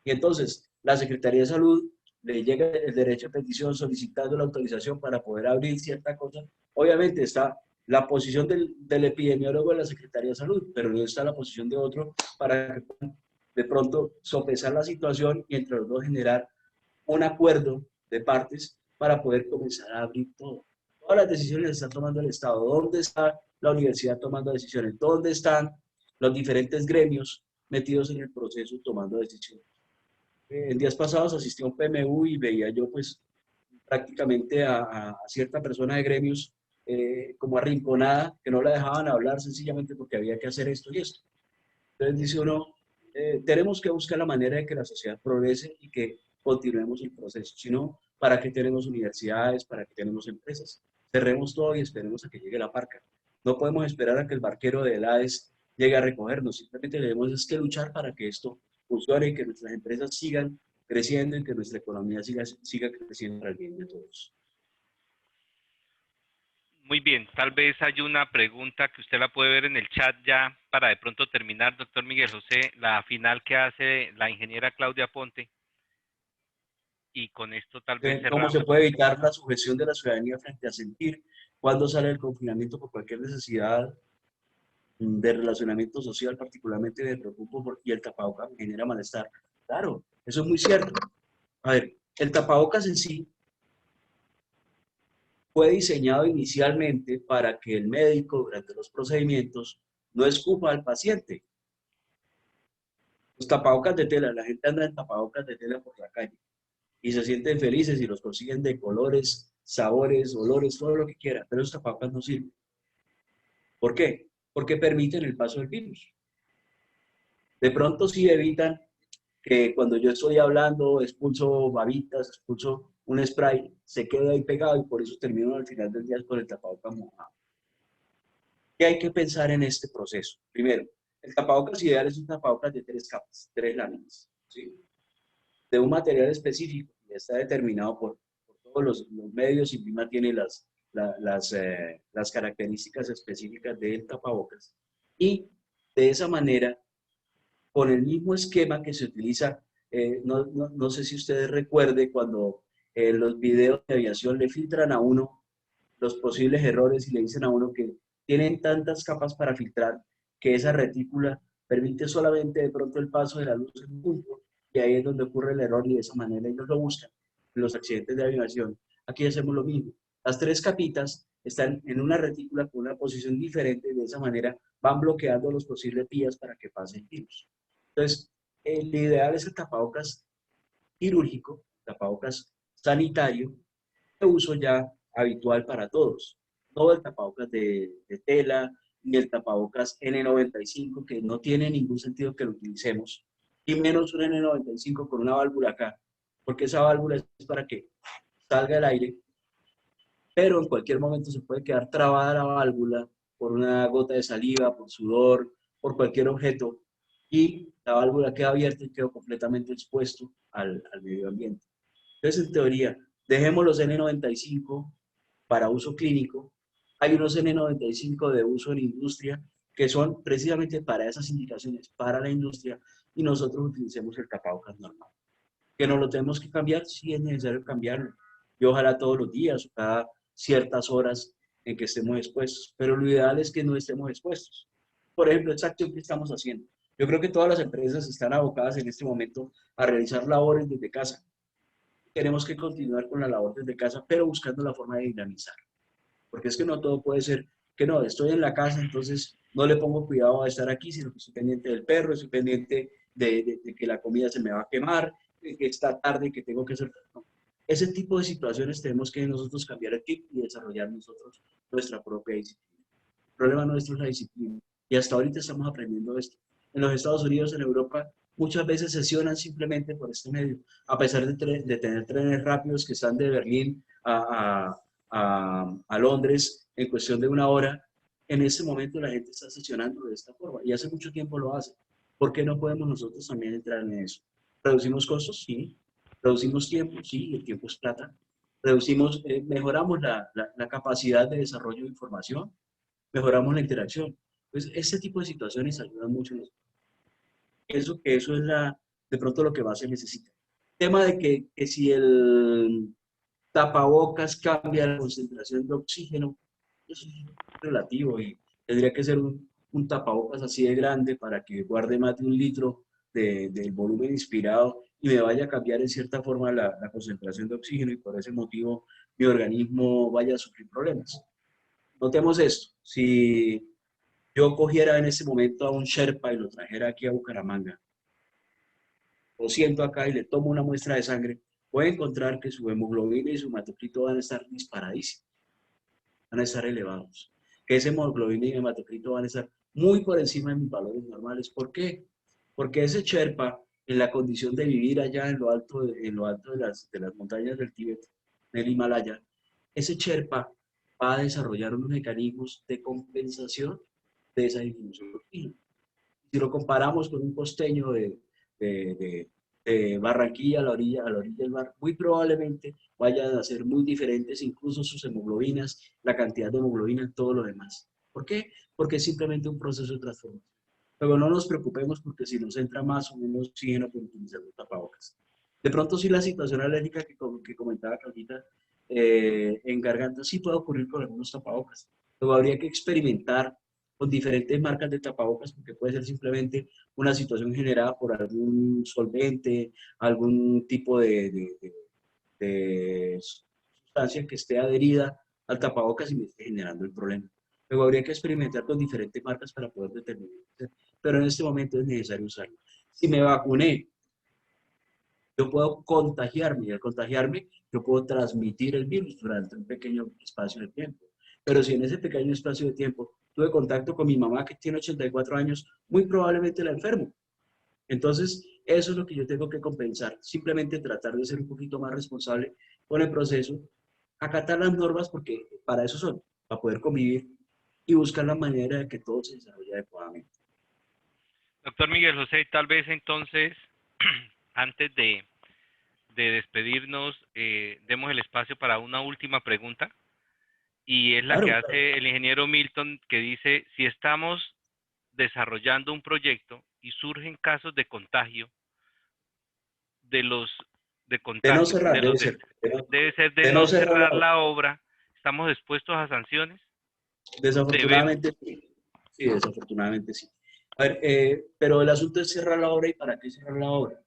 Y entonces, la Secretaría de Salud le llega el derecho de petición solicitando la autorización para poder abrir cierta cosa. Obviamente está la posición del epidemiólogo de la Secretaría de Salud, pero no está la posición de otro para que de pronto sopesar la situación y entre los dos generar un acuerdo de partes para poder comenzar a abrir todo. Todas las decisiones las está tomando el Estado. ¿Dónde está la universidad tomando decisiones? ¿Dónde están los diferentes gremios metidos en el proceso tomando decisiones? En días pasados asistí a un PMU y veía yo pues prácticamente a cierta persona de gremios como arrinconada, que no la dejaban hablar sencillamente porque había que hacer esto y esto. Entonces dice uno, tenemos que buscar la manera de que la sociedad progrese y que continuemos el proceso. Si no, ¿para qué tenemos universidades? ¿Para qué tenemos empresas? Cerremos todo y esperemos a que llegue la parca. No podemos esperar a que el barquero de Hades llegue a recogernos. Simplemente debemos que luchar para que esto funcione y que nuestras empresas sigan creciendo y que nuestra economía siga creciendo para el bien de todos. Muy bien, tal vez hay una pregunta que usted la puede ver en el chat ya para de pronto terminar, doctor Miguel José, la final que hace la ingeniera Claudia Ponte, y con esto tal vez ¿Cómo se cerramos. puede evitar la sujeción de la ciudadanía frente a sentir cuando sale el confinamiento por cualquier necesidad de relacionamiento social, particularmente de preocupo y el tapabocas me genera malestar? Claro, eso es muy cierto. A ver, el tapabocas en sí fue diseñado inicialmente para que el médico durante los procedimientos no escupa al paciente. Los tapabocas de tela, la gente anda en tapabocas de tela por la calle y se sienten felices y los consiguen de colores, sabores, olores, todo lo que quiera, pero esos tapabocas no sirven. ¿Por qué? Porque permiten el paso del virus. De pronto sí evitan que cuando yo estoy hablando, expulso babitas, expulso un spray, se queda ahí pegado y por eso termino al final del día con el tapabocas mojado. ¿Qué hay que pensar en este proceso? Primero, el tapabocas ideal es un tapabocas de 3 capas, 3 láminas, ¿sí? De un material específico, ya está determinado por todos los medios y PIMA tiene las características específicas del tapabocas. Y de esa manera, con el mismo esquema que se utiliza, no sé si ustedes recuerden cuando los videos de aviación le filtran a uno los posibles errores y le dicen a uno que tienen tantas capas para filtrar que esa retícula permite solamente de pronto el paso de la luz en un punto y ahí es donde ocurre el error y de esa manera ellos lo buscan en los accidentes de aviación. Aquí hacemos lo mismo. Las 3 capitas están en una retícula con una posición diferente, de esa manera van bloqueando los posibles vías para que pase el virus. Entonces, el ideal es el tapabocas quirúrgico, tapabocas sanitario, de uso ya habitual para todos. No el tapabocas de tela, ni el tapabocas N95, que no tiene ningún sentido que lo utilicemos, y menos un N95 con una válvula acá, porque esa válvula es para que salga el aire, pero en cualquier momento se puede quedar trabada la válvula por una gota de saliva, por sudor, por cualquier objeto, y la válvula queda abierta y queda completamente expuesto al medio ambiente. Entonces, en teoría, dejemos los N95 para uso clínico. Hay unos N95 de uso en industria que son precisamente para esas indicaciones, para la industria, y nosotros utilicemos el tapabocas normal. ¿Que no lo tenemos que cambiar? Sí, es necesario cambiarlo. Y ojalá todos los días o cada ciertas horas en que estemos expuestos. Pero lo ideal es que no estemos expuestos. Por ejemplo, esta acción que estamos haciendo. Yo creo que todas las empresas están abocadas en este momento a realizar labores desde casa. Tenemos que continuar con la labor desde casa, pero buscando la forma de dinamizar. Porque es que no todo puede ser que no, estoy en la casa, entonces no le pongo cuidado a estar aquí, sino que estoy pendiente del perro, estoy pendiente de que la comida se me va a quemar, de que está tarde y que tengo que hacer. No. Ese tipo de situaciones tenemos que nosotros cambiar el chip y desarrollar nosotros nuestra propia disciplina. El problema nuestro es la disciplina. Y hasta ahorita estamos aprendiendo esto. En los Estados Unidos, en Europa, muchas veces sesionan simplemente por este medio, a pesar de tener trenes rápidos que están de Berlín a Londres en cuestión de una hora. En este momento la gente está sesionando de esta forma y hace mucho tiempo lo hace. ¿Por qué no podemos nosotros también entrar en eso? ¿Reducimos costos? Sí. ¿Reducimos tiempo? Sí, el tiempo es plata. Reducimos, mejoramos la capacidad de desarrollo de información, mejoramos la interacción. Pues este tipo de situaciones ayudan mucho. Eso es de pronto lo que más se necesita. Tema de que si el tapabocas cambia la concentración de oxígeno, eso es relativo y tendría que ser un tapabocas así de grande para que guarde más de 1 litro del volumen inspirado y me vaya a cambiar en cierta forma la concentración de oxígeno y por ese motivo mi organismo vaya a sufrir problemas. Notemos esto, si yo cogiera en ese momento a un Sherpa y lo trajera aquí a Bucaramanga, lo siento acá y le tomo una muestra de sangre, voy a encontrar que su hemoglobina y su hematocrito van a estar disparadísimos, van a estar elevados. Que ese hemoglobina y hematocrito van a estar muy por encima de mis valores normales. ¿Por qué? Porque ese Sherpa, en la condición de vivir allá en lo alto de las montañas del Tíbet, del Himalaya, ese Sherpa va a desarrollar unos mecanismos de compensación de esa disminución de oxígeno. Si lo comparamos con un costeño de de Barranquilla a la orilla del mar, muy probablemente vayan a ser muy diferentes, incluso sus hemoglobinas, la cantidad de hemoglobina, todo lo demás. ¿Por qué? Porque es simplemente un proceso de transformación. Pero no nos preocupemos porque si nos entra más o menos oxígeno por utilizar los tapabocas. De pronto sí la situación alérgica que comentaba Carlita en garganta sí puede ocurrir con algunos tapabocas. Luego habría que experimentar con diferentes marcas de tapabocas porque puede ser simplemente una situación generada por algún solvente, algún tipo de sustancia que esté adherida al tapabocas y me esté generando el problema. Luego habría que experimentar con diferentes marcas para poder determinar. Pero en este momento es necesario usarlo. Si me vacuné, yo puedo contagiarme y al contagiarme yo puedo transmitir el virus durante un pequeño espacio de tiempo. Pero si en ese pequeño espacio de tiempo tuve contacto con mi mamá que tiene 84 años, muy probablemente la enfermo. Entonces, eso es lo que yo tengo que compensar. Simplemente tratar de ser un poquito más responsable con el proceso, acatar las normas porque para eso son, para poder convivir y buscar la manera de que todo se desarrolle adecuadamente. Doctor Miguel José, tal vez entonces, antes de despedirnos, demos el espacio para una última pregunta, y es la que Claro, hace el ingeniero Milton, que dice, si estamos desarrollando un proyecto y surgen casos de contagio, de los de de no contagio, cerrar, debe ser, debe ser de de no no cerrar la cerrar obra. la obra, ¿estamos expuestos a sanciones? Debemos. Desafortunadamente sí. Sí, desafortunadamente sí. A ver, pero el asunto es cerrar la obra y ¿para qué cerrar la obra?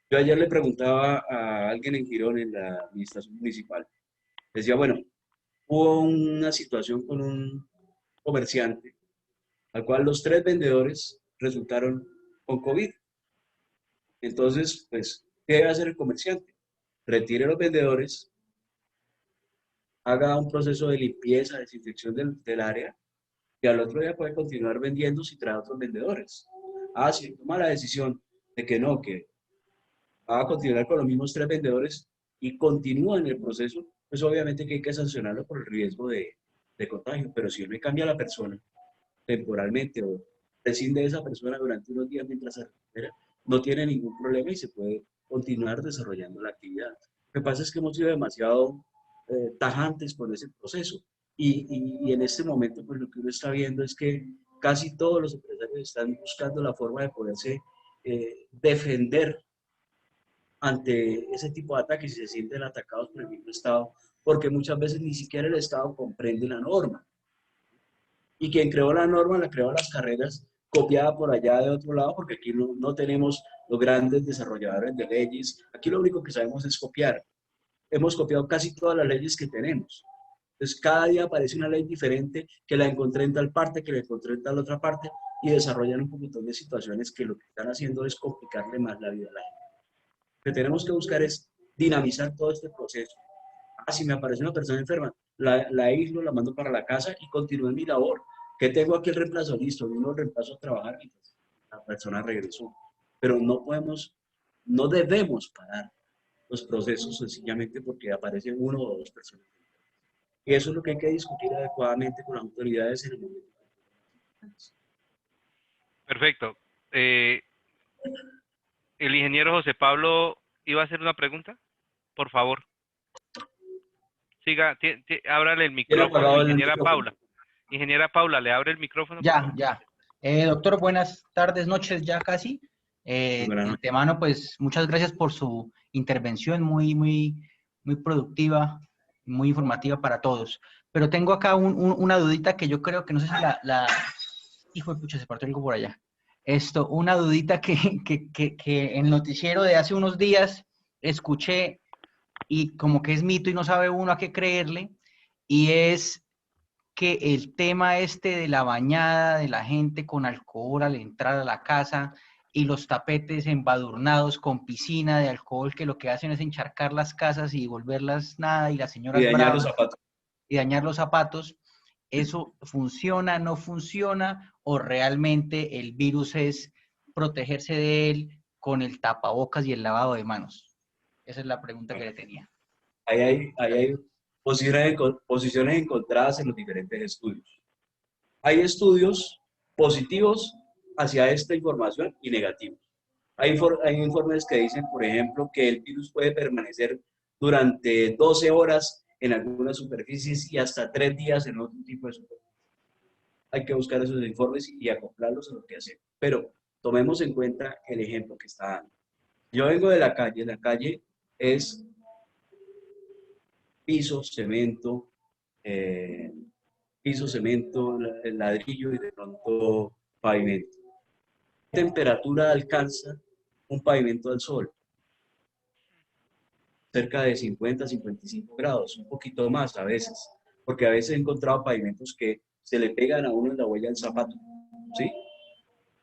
Yo ayer le preguntaba a alguien en Girón, en la administración municipal, decía, bueno, hubo una situación con un comerciante, al cual los 3 vendedores resultaron con COVID. Entonces, pues, ¿qué debe hacer el comerciante? Retire los vendedores, haga un proceso de limpieza, desinfección del área, y al otro día puede continuar vendiendo si trae otros vendedores. Ah, si toma la decisión de que no, que va a continuar con los mismos 3 vendedores y continúa en el proceso, pues obviamente que hay que sancionarlo por el riesgo de contagio. Pero si uno cambia a la persona temporalmente o prescinde de esa persona durante unos días mientras se recupera, no tiene ningún problema y se puede continuar desarrollando la actividad. Lo que pasa es que hemos sido demasiado tajantes con ese proceso y en este momento pues lo que uno está viendo es que casi todos los empresarios están buscando la forma de poderse defender ante ese tipo de ataques y se sienten atacados por el mismo Estado, porque muchas veces ni siquiera el Estado comprende la norma. Y quien creó la norma la creó a las carreras copiada por allá de otro lado, porque aquí no tenemos los grandes desarrolladores de leyes. Aquí lo único que sabemos es copiar. Hemos copiado casi todas las leyes que tenemos. Entonces, cada día aparece una ley diferente que la encontré en tal parte, que la encontré en tal otra parte, y desarrollan un montón de situaciones que lo que están haciendo es complicarle más la vida a la gente. Lo que tenemos que buscar es dinamizar todo este proceso. Ah, si me aparece una persona enferma, la aíslo, la mando para la casa y continúo en mi labor. Que tengo aquí el reemplazo, listo, vino el reemplazo a trabajar y pues, la persona regresó. Pero no podemos, no debemos parar los procesos sencillamente porque aparece uno o dos personas. Y eso es lo que hay que discutir adecuadamente con las autoridades en el momento. Perfecto. Eh, el ingeniero José Pablo iba a hacer una pregunta, por favor. Siga, ábrale el ¿Quién ha micrófono, apagado el ingeniera micrófono? Paula. Ingeniera Paula, ¿le abre el micrófono, por Ya, favor? ya. Doctor, buenas tardes, noches ya casi. Muy buenas De noches. antemano, pues muchas gracias por su intervención, muy productiva, muy informativa para todos. Pero tengo acá una dudita que yo creo que no sé si Hijo de pucha, se partió algo por allá. Una dudita que en el noticiero de hace unos días escuché y como que es mito y no sabe uno a qué creerle, y es que el tema este de la bañada de la gente con alcohol al entrar a la casa y los tapetes embadurnados con piscina de alcohol que lo que hacen es encharcar las casas y volverlas nada y las Y señoras dañar los bravas zapatos. y dañar los zapatos, ¿eso funciona, no funciona o realmente el virus es protegerse de él con el tapabocas y el lavado de manos? Esa es la pregunta que le tenía. Ahí hay posiciones encontradas en los diferentes estudios. Hay estudios positivos hacia esta información y negativos. Hay informes que dicen, por ejemplo, que el virus puede permanecer durante 12 horas en algunas superficies y hasta 3 días en otro tipo de superficies. Hay que buscar esos informes y acoplarlos a lo que hacemos. Pero tomemos en cuenta el ejemplo que está dando. Yo vengo de la calle es piso, cemento, ladrillo y de pronto pavimento. ¿Qué temperatura alcanza un pavimento al sol? Cerca de 50, 55 grados, un poquito más a veces, porque a veces he encontrado pavimentos que se le pegan a uno en la huella del zapato, ¿sí?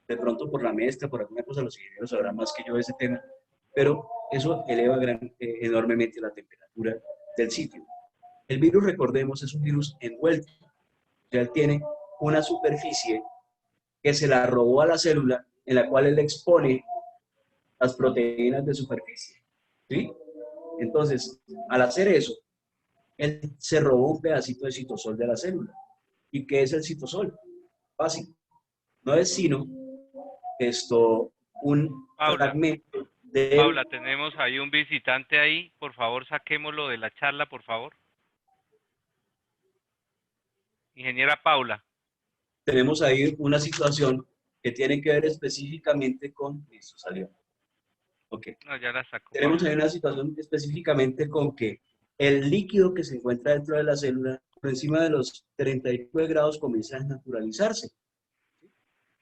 De pronto por la mezcla, por alguna cosa, los ingenieros sabrán más que yo de ese tema, pero eso eleva enormemente la temperatura del sitio. El virus, recordemos, es un virus envuelto, o sea, él tiene una superficie que se la robó a la célula, en la cual él expone las proteínas de superficie, ¿sí? Entonces, al hacer eso, él se robó un pedacito de citosol de la célula. ¿Y qué es el citosol? Fácil. No es sino un fragmento de... Paula, tenemos ahí un visitante ahí. Por favor, saquémoslo de la charla, por favor. Ingeniera Paula. Tenemos ahí una situación que tiene que ver específicamente con... Listo, salió. Ok. No, ya la sacó. Tenemos ahí una situación específicamente con que el líquido que se encuentra dentro de la célula, por encima de los 39 grados, comienza a naturalizarse.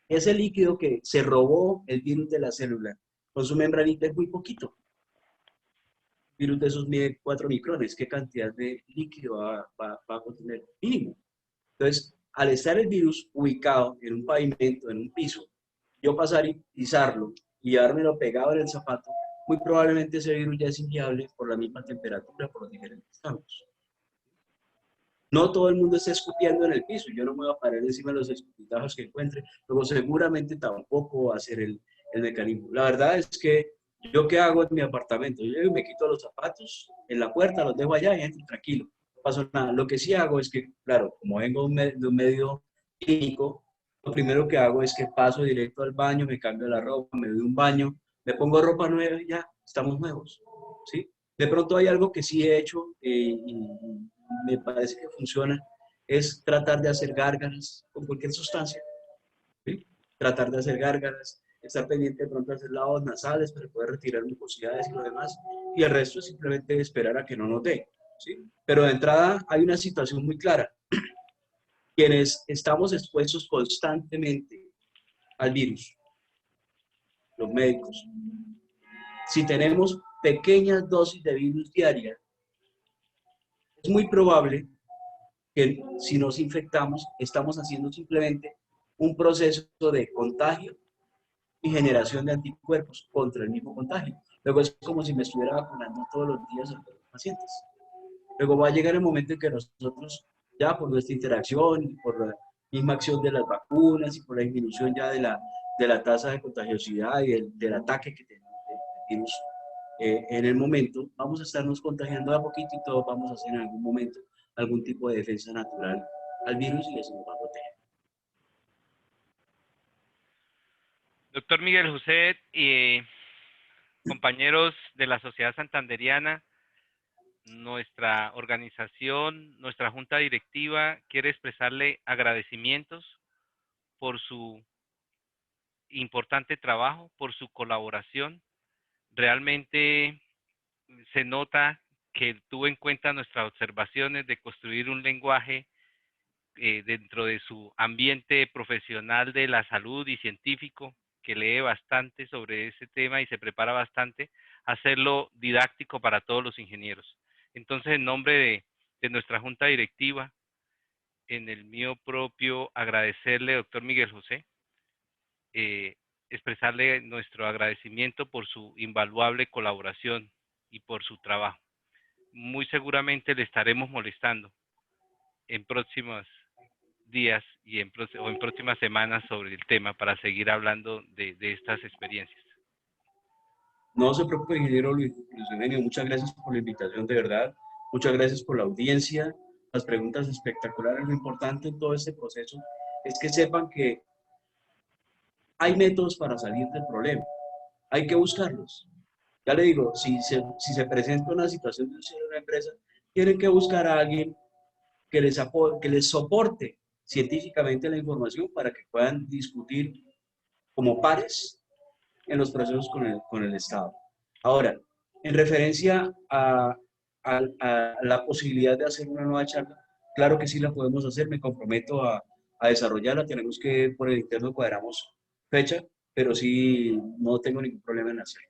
Ese líquido que se robó el virus de la célula, con su membranita es muy poquito. El virus de esos mide 4 micrones. ¿Qué cantidad de líquido va a contener? Mínimo. Entonces, al estar el virus ubicado en un pavimento, en un piso, yo pasar y pisarlo y llevármelo pegado en el zapato, muy probablemente ese virus ya es inviable por la misma temperatura, por los diferentes campos. No todo el mundo está escupiendo en el piso, yo no me voy a parar encima de los escupitajos que encuentre, luego seguramente tampoco va a ser el mecanismo. La verdad es que yo qué hago en mi apartamento, yo me quito los zapatos en la puerta, los dejo allá y entro tranquilo, no pasa nada. Lo que sí hago es que, claro, como vengo de un medio clínico, lo primero que hago es que paso directo al baño, me cambio la ropa, me doy un baño, me pongo ropa nueva y ya, estamos nuevos, ¿sí? De pronto hay algo que sí he hecho y me parece que funciona, es tratar de hacer gárgaras con cualquier sustancia, ¿sí? Tratar de hacer gárgaras, estar pendiente de pronto de hacer lavos nasales para poder retirar mucosidades y lo demás, y el resto es simplemente esperar a que no nos dé, ¿sí? Pero de entrada hay una situación muy clara. Quienes estamos expuestos constantemente al virus, los médicos, si tenemos pequeñas dosis de virus diarias, es muy probable que si nos infectamos, estamos haciendo simplemente un proceso de contagio y generación de anticuerpos contra el mismo contagio. Luego es como si me estuviera vacunando todos los días a los pacientes. Luego va a llegar el momento en que nosotros, ya por nuestra interacción y por la misma acción de las vacunas y por la disminución ya de la tasa de contagiosidad y del ataque que tenemos del virus, en el momento, vamos a estarnos contagiando de a poquito y todos vamos a hacer en algún momento algún tipo de defensa natural al virus y eso nos va a proteger. Doctor Miguel José y compañeros de la Sociedad Santanderiana, nuestra organización, nuestra junta directiva quiere expresarle agradecimientos por su importante trabajo, por su colaboración. Realmente se nota que tuvo en cuenta nuestras observaciones de construir un lenguaje dentro de su ambiente profesional de la salud y científico, que lee bastante sobre ese tema y se prepara bastante, hacerlo didáctico para todos los ingenieros. Entonces, en nombre de nuestra junta directiva, en el mío propio, agradecerle, doctor Miguel José, expresarle nuestro agradecimiento por su invaluable colaboración y por su trabajo. Muy seguramente le estaremos molestando en próximos días y en próximas semanas sobre el tema para seguir hablando de estas experiencias. No se preocupe, ingeniero Luis Eugenio, muchas gracias por la invitación, de verdad. Muchas gracias por la audiencia, las preguntas espectaculares. Lo importante en todo este proceso es que sepan que hay métodos para salir del problema. hay que buscarlos. Ya le digo, si se presenta una situación de una empresa, tienen que buscar a alguien que les soporte científicamente la información para que puedan discutir como pares en los procesos con el Estado. Ahora, en referencia a la posibilidad de hacer una nueva charla, claro que sí la podemos hacer, me comprometo a desarrollarla, tenemos que por el interno cuadramos fecha, pero sí no tengo ningún problema en hacerlo.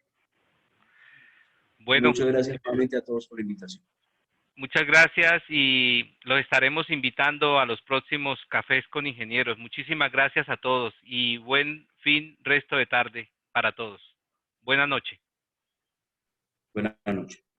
Bueno, Muchas gracias nuevamente a todos por la invitación. muchas gracias y los estaremos invitando a los próximos cafés con ingenieros. Muchísimas gracias a todos y buen fin, resto de tarde para todos. Buenas noches. Buenas noches.